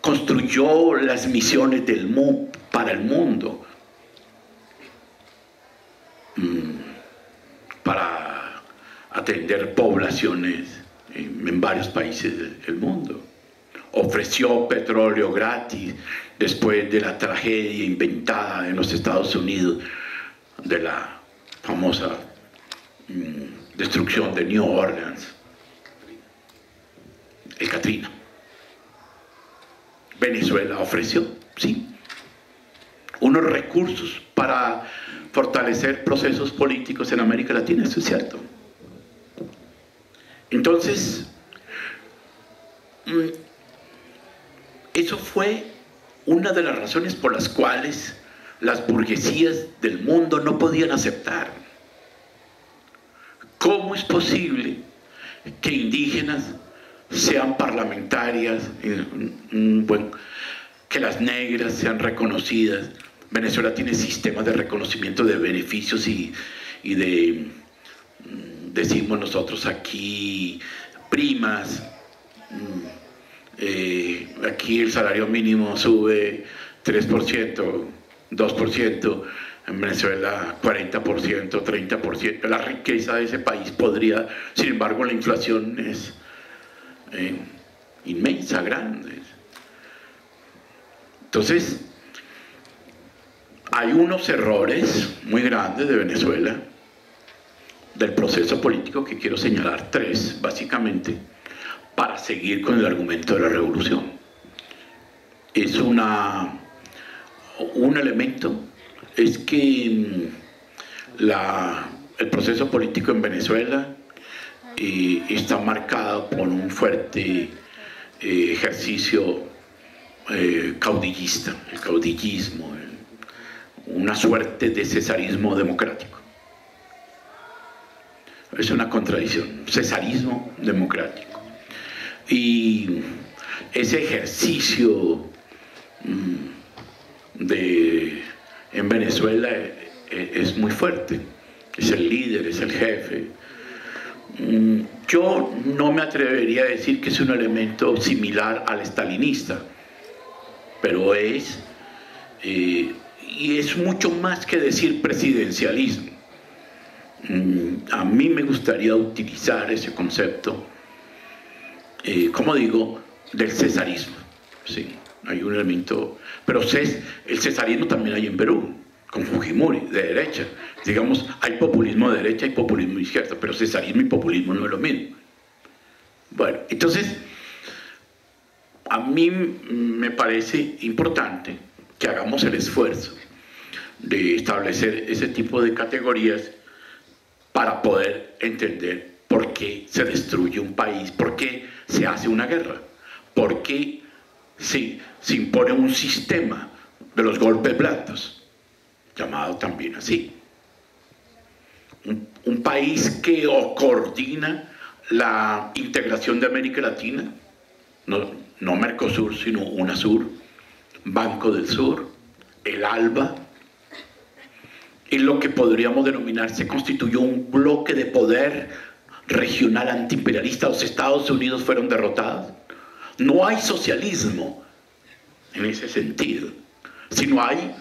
construyó las misiones del MUP para el mundo, para atender poblaciones en varios países del mundo. Ofreció petróleo gratis después de la tragedia inventada en los Estados Unidos de la famosa destrucción de New Orleans, el Katrina. Venezuela ofreció, sí, unos recursos para fortalecer procesos políticos en América Latina, eso es cierto. Entonces, eso fue una de las razones por las cuales las burguesías del mundo no podían aceptar. ¿Cómo es posible que indígenas sean parlamentarias, que las negras sean reconocidas? Venezuela tiene sistemas de reconocimiento de beneficios y de, decimos nosotros aquí, primas. Aquí el salario mínimo sube 3%, 2%, en Venezuela 40%, 30%. La riqueza de ese país podría, sin embargo, la inflación es inmensa, grande. Entonces, hay unos errores muy grandes de Venezuela, del proceso político, que quiero señalar tres, básicamente, para seguir con el argumento de la revolución. Es un elemento, es que el proceso político en Venezuela está marcado por un fuerte ejercicio caudillista, el caudillismo, una suerte de cesarismo democrático. Es una contradicción, cesarismo democrático. Y ese ejercicio en Venezuela es muy fuerte, es el líder, es el jefe. Yo no me atrevería a decir que es un elemento similar al estalinista, pero es, y es mucho más que decir presidencialismo. A mí me gustaría utilizar ese concepto, como digo, del cesarismo. Sí, hay un elemento, pero el cesarismo también hay en Perú, con Fujimori, de derecha. Digamos, hay populismo de derecha y populismo de izquierda, pero cesarismo y populismo no es lo mismo. Bueno, entonces, a mí me parece importante que hagamos el esfuerzo de establecer ese tipo de categorías para poder entender por qué se destruye un país, por qué se hace una guerra, por qué se impone un sistema de los golpes blandos, llamado también así. Un país que coordina la integración de América Latina, no Mercosur, sino UNASUR, Banco del Sur, el ALBA, en lo que podríamos denominar, se constituyó un bloque de poder regional antiimperialista. Los Estados Unidos fueron derrotados. No hay socialismo en ese sentido, sino hay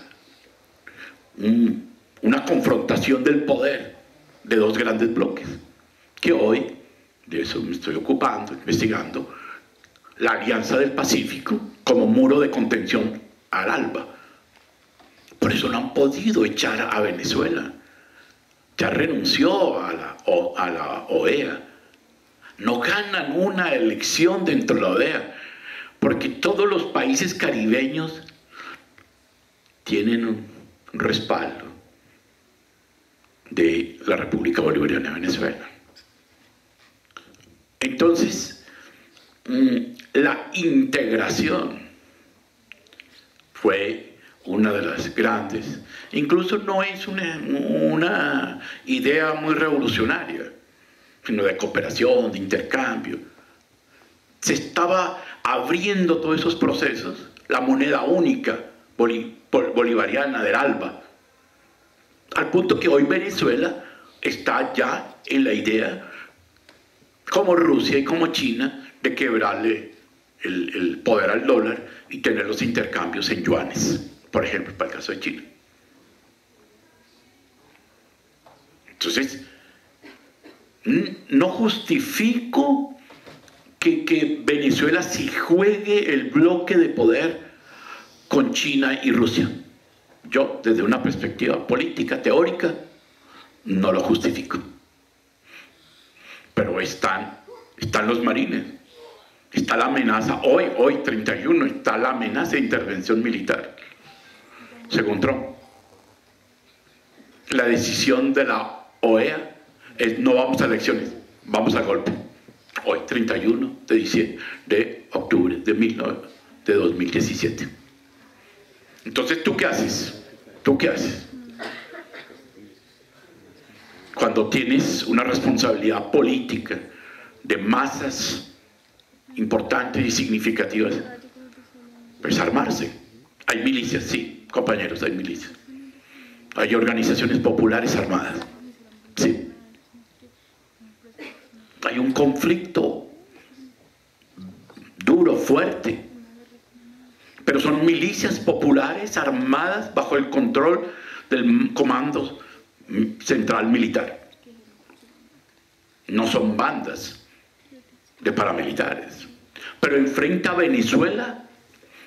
una confrontación del poder de dos grandes bloques, que hoy, de eso me estoy ocupando, investigando, la Alianza del Pacífico como muro de contención al ALBA. Por eso no han podido echar a Venezuela. Ya renunció a la OEA. No ganan una elección dentro de la OEA, porque todos los países caribeños tienen un respaldo de la República Bolivariana de Venezuela. Entonces, la integración fue una de las grandes, incluso no es una idea muy revolucionaria, sino de cooperación, de intercambio. Se estaba abriendo todos esos procesos, la moneda única bolivariana del ALBA, al punto que hoy Venezuela está ya en la idea, como Rusia y como China, de quebrarle el poder al dólar y tener los intercambios en yuanes, por ejemplo, para el caso de China. Entonces, no justifico que Venezuela sí juegue el bloque de poder con China y Rusia. Yo, desde una perspectiva política, teórica, no lo justifico. Pero están los marines, está la amenaza, hoy 31, está la amenaza de intervención militar, según Trump. La decisión de la OEA es: no vamos a elecciones, vamos a golpe. Hoy, 31 de octubre de 2017. Entonces, ¿tú qué haces? ¿Tú qué haces? Cuando tienes una responsabilidad política de masas importantes y significativas, pues armarse. Hay milicias, sí, compañeros, hay milicias. Hay organizaciones populares armadas, sí. Hay un conflicto duro, fuerte, pero son milicias populares armadas bajo el control del comando central militar. No son bandas de paramilitares. Pero enfrenta a Venezuela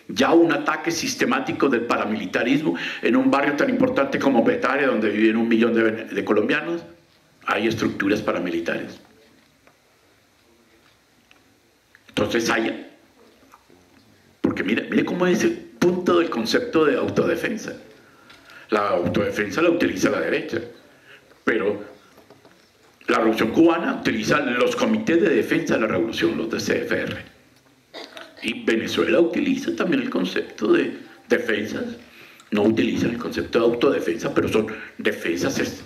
ya un ataque sistemático del paramilitarismo en un barrio tan importante como Petare, donde viven 1 millón de colombianos. Hay estructuras paramilitares. Entonces porque mire cómo es el punto del concepto de autodefensa. La autodefensa la utiliza la derecha, pero la Revolución Cubana utiliza los comités de defensa de la revolución, los de CFR. Y Venezuela utiliza también el concepto de defensas, no utilizan el concepto de autodefensa, pero son defensas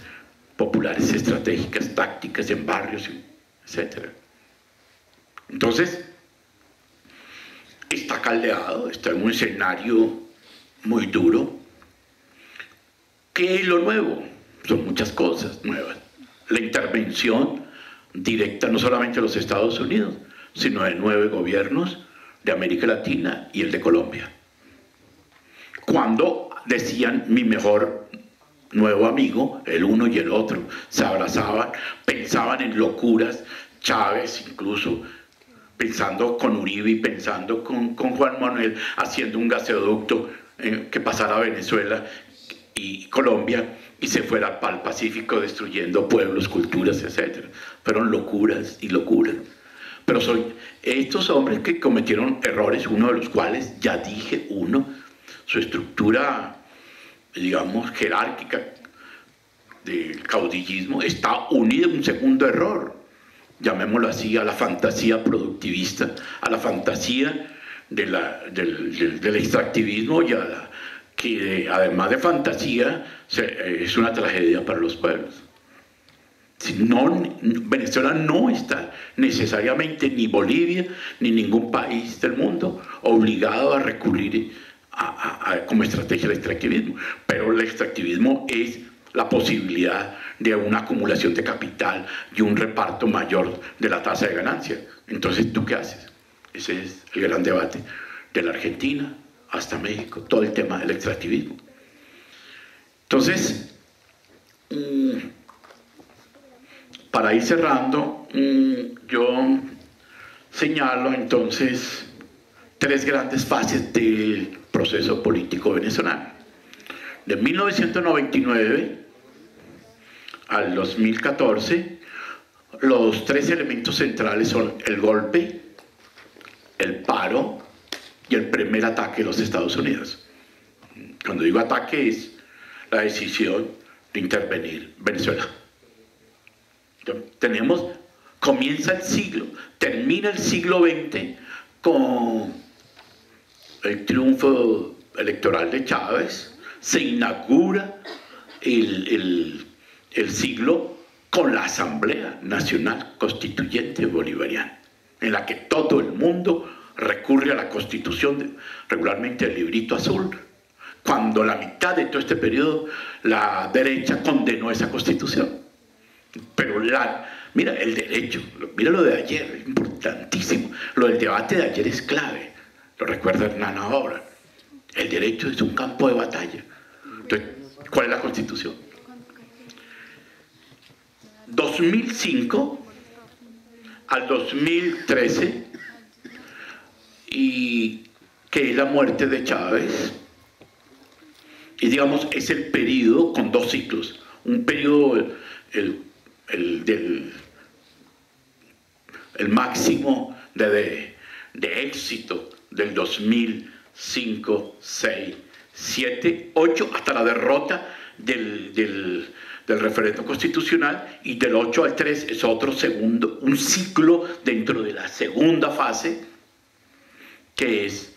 populares, estratégicas, tácticas en barrios, etc. Entonces, está caldeado, está en un escenario muy duro. ¿Qué es lo nuevo? Son muchas cosas nuevas. La intervención directa no solamente de los Estados Unidos, sino de 9 gobiernos de América Latina y el de Colombia. Cuando decían mi mejor nuevo amigo, el uno y el otro, se abrazaban, pensaban en locuras, Chávez incluso, pensando con Uribe y pensando con Juan Manuel, haciendo un gasoducto que pasara a Venezuela y Colombia y se fuera para el Pacífico destruyendo pueblos, culturas, etc. Fueron locuras y locuras. Pero son estos hombres que cometieron errores, uno de los cuales, ya dije, su estructura, digamos, jerárquica del caudillismo está unida a un segundo error, llamémoslo así, a la fantasía productivista, a la fantasía del extractivismo y a la que además de fantasía es una tragedia para los pueblos. Venezuela no está necesariamente, ni Bolivia ni ningún país del mundo, obligado a recurrir como estrategia del extractivismo, pero el extractivismo es la posibilidad de una acumulación de capital y un reparto mayor de la tasa de ganancia. Entonces, ¿tú qué haces? Ese es el gran debate de la Argentina hasta México, todo el tema del extractivismo. Entonces, para ir cerrando, yo señalo entonces 3 grandes fases del proceso político venezolano. De 1999 al 2014, los 3 elementos centrales son el golpe, el paro y el primer ataque de los Estados Unidos. Cuando digo ataque es la decisión de intervenir Venezuela. Comienza el siglo, termina el siglo XX con el triunfo electoral de Chávez, se inaugura el siglo con la Asamblea Nacional Constituyente Bolivariana, en la que todo el mundo recurre a la Constitución, regularmente el librito azul, cuando la mitad de todo este periodo la derecha condenó esa Constitución. Pero mira el derecho, mira lo de ayer, es importantísimo. Lo del debate de ayer es clave, lo recuerda Hernán ahora. El derecho es un campo de batalla. Entonces, ¿cuál es la Constitución? 2005 al 2013, y que es la muerte de Chávez, y digamos es el periodo con dos ciclos, un periodo el máximo de éxito del 2005, 6, 7, 8 hasta la derrota del referéndum constitucional, y del 8 al 3 es otro segundo, un ciclo dentro de la segunda fase, que es,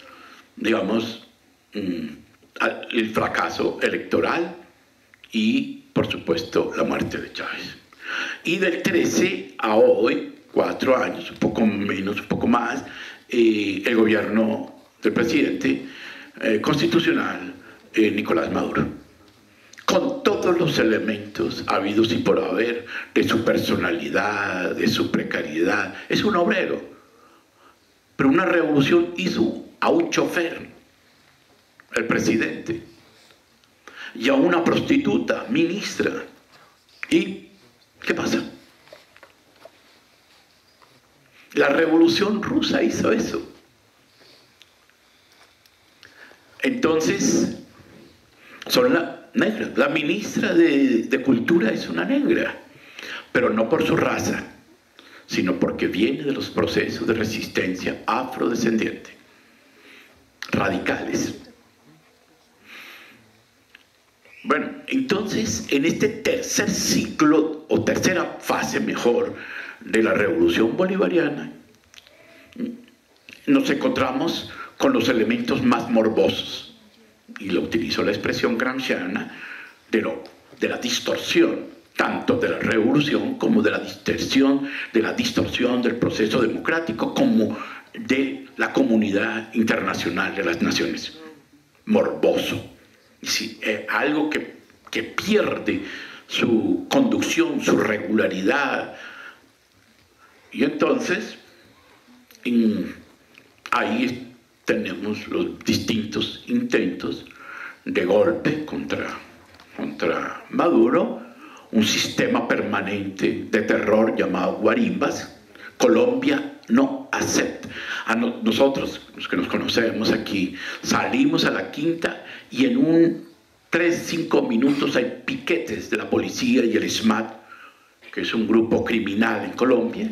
digamos, el fracaso electoral y, por supuesto, la muerte de Chávez. Y del 13 a hoy, 4 años, un poco menos, un poco más, el gobierno del presidente constitucional Nicolás Maduro, con todos los elementos habidos y por haber de su personalidad, de su precariedad. Es un obrero, pero una revolución hizo a un chofer, el presidente, y a una prostituta, ministra. ¿Y qué pasa? La Revolución Rusa hizo eso. Entonces, son negras. La ministra de Cultura es una negra, pero no por su raza, sino porque viene de los procesos de resistencia afrodescendiente, radicales. Bueno, entonces, en este tercer ciclo, o tercera fase mejor, de la Revolución Bolivariana, nos encontramos con los elementos más morbosos, y lo utilizo la expresión gramsciana, de la distorsión, tanto de la revolución como de la distorsión del proceso democrático, como de la comunidad internacional de las naciones. Morboso. Sí, algo que pierde su conducción, su regularidad. Y entonces, ahí tenemos los distintos intentos de golpe contra Maduro, un sistema permanente de terror llamado guarimbas. Colombia no acepta. Nosotros, los que nos conocemos aquí, salimos a la quinta y en 3-5 minutos hay piquetes de la policía y el SMAT, que es un grupo criminal en Colombia,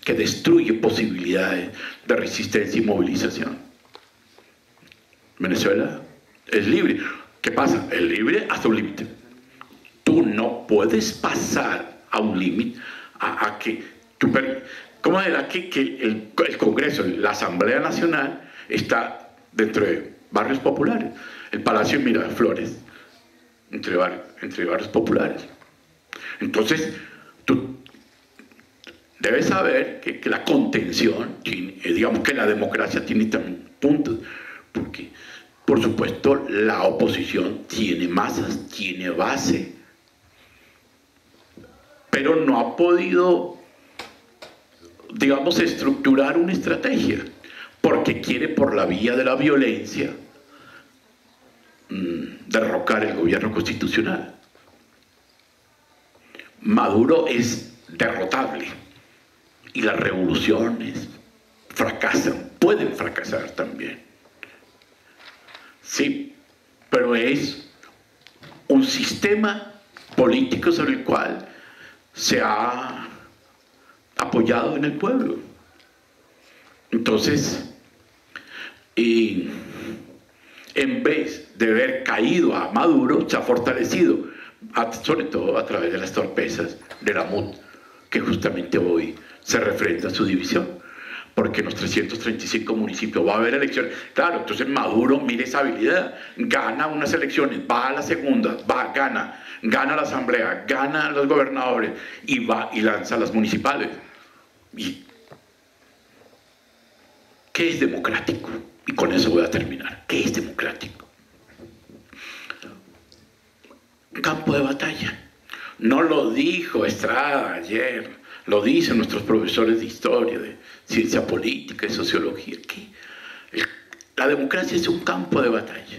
que destruye posibilidades de resistencia y movilización. Venezuela es libre. ¿Qué pasa? Es libre hasta un límite. Tú no puedes pasar a un límite a que tú... ¿Cómo era que el Congreso, la Asamblea Nacional, está dentro de barrios populares? El Palacio Miraflores, entre barrios populares. Entonces, tú debes saber que la contención, digamos que la democracia tiene también puntos, porque, por supuesto, la oposición tiene masas, tiene base, pero no ha podido, digamos, estructurar una estrategia, porque quiere por la vía de la violencia derrocar el gobierno constitucional. Maduro es derrotable y las revoluciones fracasan, pueden fracasar también. Sí, pero es un sistema político sobre el cual se ha apoyado en el pueblo. Entonces, en vez de haber caído a Maduro, se ha fortalecido, sobre todo a través de las torpezas de la MUD, que justamente hoy se refrenda su división, porque en los 335 municipios va a haber elecciones. Claro, entonces Maduro, mire esa habilidad, gana unas elecciones, va a la segunda, gana la asamblea, gana a los gobernadores, y va y lanza las municipales. ¿Y qué es democrático? Y con eso voy a terminar. ¿Qué es democrático? Un campo de batalla No lo dijo Estrada ayer, lo dicen nuestros profesores de historia, de ciencia política, de sociología. La democracia es un campo de batalla,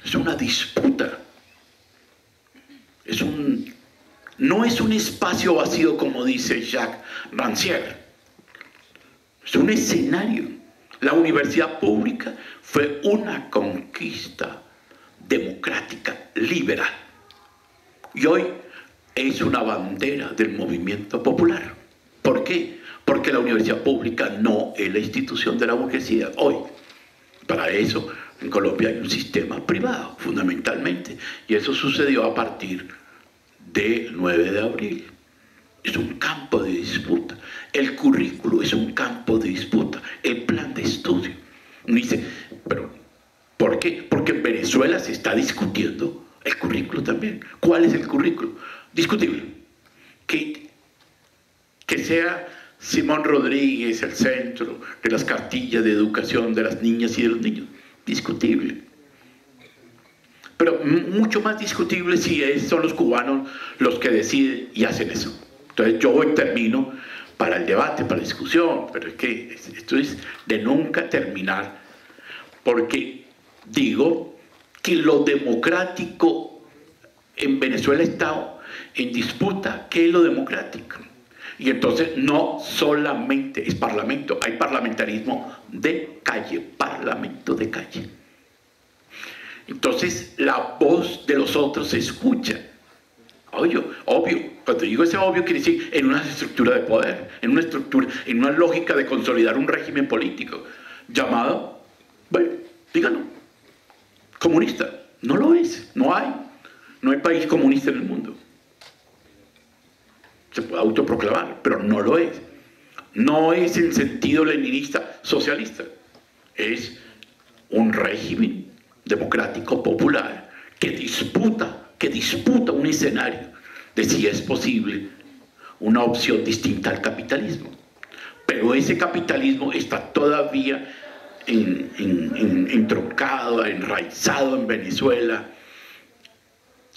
es una disputa, no es un espacio vacío como dice Jacques Rancière, es un escenario. La universidad pública fue una conquista democrática liberal y hoy es una bandera del movimiento popular. ¿Por qué? Porque la universidad pública no es la institución de la burguesía hoy. Para eso en Colombia hay un sistema privado fundamentalmente, y eso sucedió a partir del 9 de abril. Es un campo de disputa. El currículo es un campo de disputa. El plan de estudio. Uno dice, pero ¿por qué? Porque en Venezuela se está discutiendo el currículo también. ¿Cuál es el currículo? Discutible. Que sea Simón Rodríguez el centro de las cartillas de educación de las niñas y de los niños. Discutible. Pero mucho más discutible si son los cubanos los que deciden y hacen eso. Entonces yo hoy termino para el debate, para la discusión, pero es que esto es de nunca terminar, porque digo que lo democrático en Venezuela está en disputa. ¿Qué es lo democrático? Y entonces no solamente es parlamento, hay parlamentarismo de calle, parlamento de calle. Entonces la voz de los otros se escucha. Obvio, cuando digo ese obvio quiere decir en una estructura de poder, en una estructura, en una lógica de consolidar un régimen político llamado, bueno, díganlo, comunista. No lo es, no hay país comunista en el mundo. Se puede autoproclamar, pero no lo es. No es en sentido leninista socialista, es un régimen democrático popular que disputa un escenario de si es posible una opción distinta al capitalismo. Pero ese capitalismo está todavía entroncado, enraizado en Venezuela,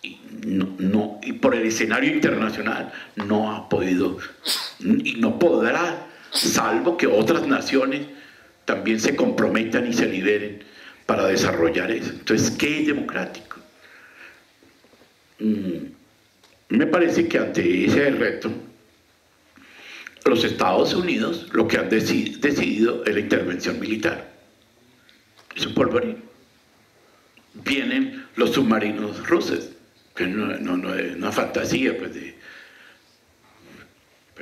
y por el escenario internacional no ha podido y no podrá, salvo que otras naciones también se comprometan y se liberen para desarrollar eso. Entonces, ¿qué es democrático? Me parece que ante ese reto los Estados Unidos lo que han decidido es la intervención militar. Es un polvorín. Vienen los submarinos rusos, que no es una fantasía, pues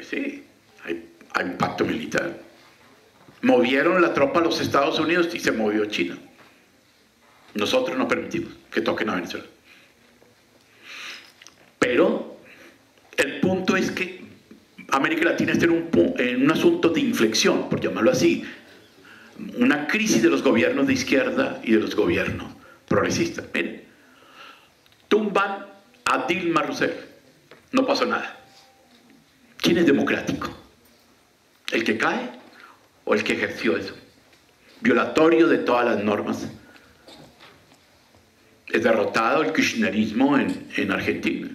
sí, hay un pacto militar. Movieron la tropa a los Estados Unidos y se movió China. Nosotros no permitimos que toquen a Venezuela. Pero el punto es que América Latina está en un asunto de inflexión, por llamarlo así, una crisis de los gobiernos de izquierda y de los gobiernos progresistas. Miren, tumban a Dilma Rousseff, no pasó nada. ¿Quién es democrático? ¿El que cae o el que ejerció eso? Violatorio de todas las normas. Es derrotado el kirchnerismo en Argentina.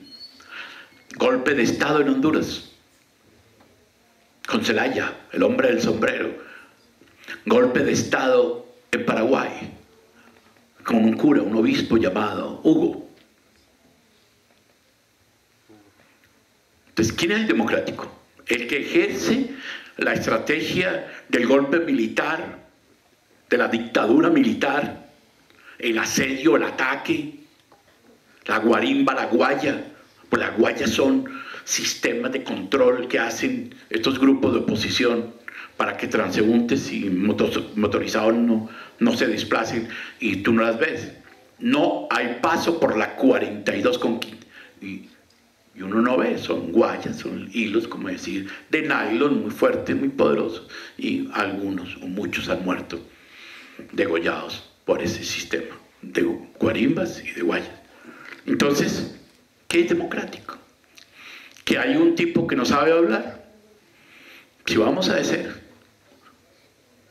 Golpe de Estado en Honduras, con Zelaya, el hombre del sombrero. Golpe de Estado en Paraguay, con un cura, un obispo llamado Hugo. Entonces, ¿quién es el democrático? El que ejerce la estrategia del golpe militar, de la dictadura militar, el asedio, el ataque, la guarimba, la guaya. Pues las guayas son sistemas de control que hacen estos grupos de oposición para que transeúntes y motorizados no se desplacen y tú no las ves. No hay paso por la 42 con y uno no ve, son guayas, son hilos, como decir, de nylon muy fuertes, muy poderosos, y algunos o muchos han muerto degollados por ese sistema de guarimbas y de guayas. Entonces, ¿qué es democrático? ¿Que hay un tipo que no sabe hablar? Si vamos a decir,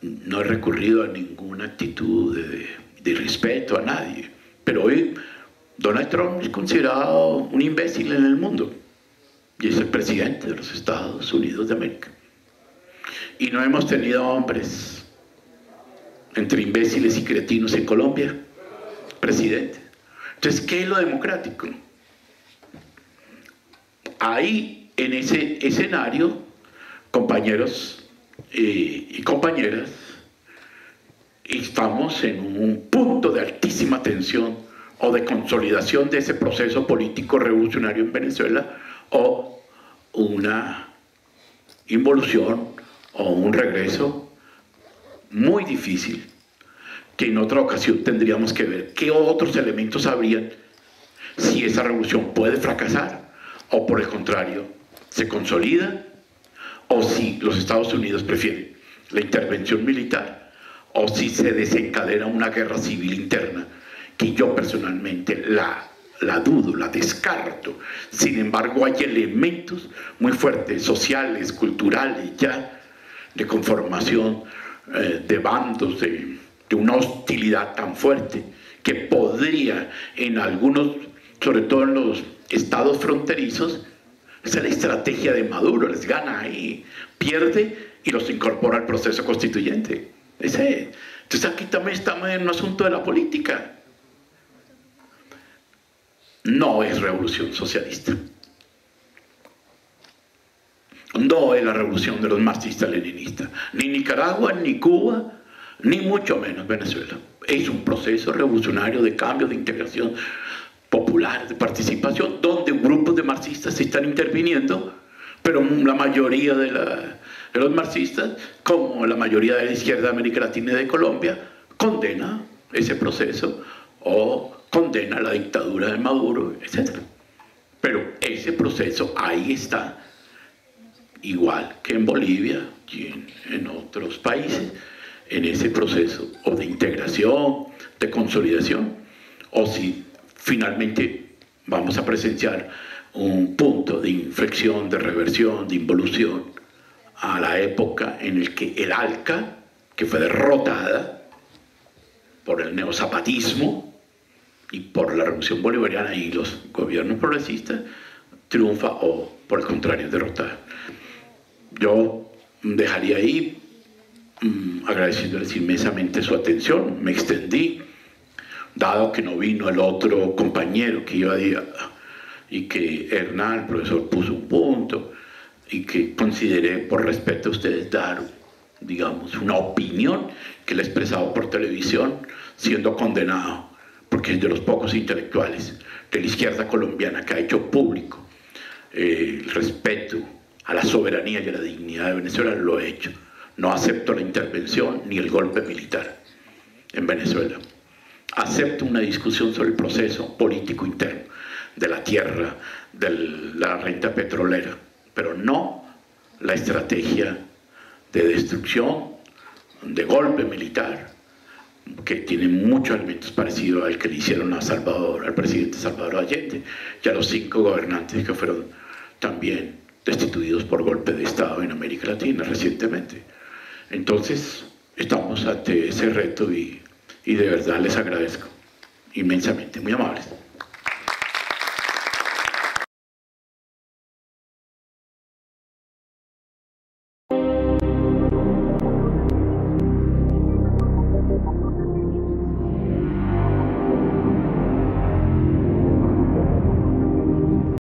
no he recurrido a ninguna actitud de respeto a nadie, pero hoy Donald Trump es considerado un imbécil en el mundo y es el presidente de los Estados Unidos de América. Y no hemos tenido hombres entre imbéciles y cretinos en Colombia, presidente. Entonces, ¿qué es lo democrático? Ahí, en ese escenario, compañeros y compañeras, estamos en un punto de altísima tensión o de consolidación de ese proceso político revolucionario en Venezuela, o una involución o un regreso muy difícil, que en otra ocasión tendríamos que ver qué otros elementos habrían si esa revolución puede fracasar, o por el contrario, se consolida, o si los Estados Unidos prefieren la intervención militar, o si se desencadena una guerra civil interna, que yo personalmente la dudo, la descarto. Sin embargo, hay elementos muy fuertes, sociales, culturales, ya de conformación de bandos, de una hostilidad tan fuerte, que podría en algunos, sobre todo en los estados fronterizos, esa es la estrategia de Maduro, les gana ahí, pierde y los incorpora al proceso constituyente. Entonces aquí también estamos en un asunto de la política. No es revolución socialista. No es la revolución de los marxistas-leninistas. Ni Nicaragua, ni Cuba, ni mucho menos Venezuela. Es un proceso revolucionario de cambio, de integración popular, de participación, donde grupos de marxistas están interviniendo, pero la mayoría de los marxistas, como la mayoría de la izquierda de América Latina y de Colombia, condena ese proceso o condena la dictadura de Maduro, etc. Pero ese proceso ahí está, igual que en Bolivia y en otros países, en ese proceso o de integración, de consolidación, o si finalmente vamos a presenciar un punto de inflexión, de reversión, de involución a la época en el que el ALCA, que fue derrotada por el neozapatismo y por la revolución bolivariana y los gobiernos progresistas, triunfa o por el contrario derrotada. Yo dejaría ahí agradeciéndoles inmensamente su atención. Me extendí, dado que no vino el otro compañero que iba a ir, y que Hernán, el profesor, puso un punto, y que consideré por respeto a ustedes dar, digamos, una opinión que le he expresado por televisión, siendo condenado, porque es de los pocos intelectuales de la izquierda colombiana que ha hecho público el respeto a la soberanía y a la dignidad de Venezuela. Lo he hecho. No acepto la intervención ni el golpe militar en Venezuela. Acepto una discusión sobre el proceso político interno de la tierra, de la renta petrolera, pero no la estrategia de destrucción, de golpe militar, que tiene muchos elementos parecidos al que le hicieron a Salvador, al presidente Salvador Allende y a los 5 gobernantes que fueron también destituidos por golpe de Estado en América Latina recientemente. Entonces, estamos ante ese reto y de verdad les agradezco inmensamente, muy amables.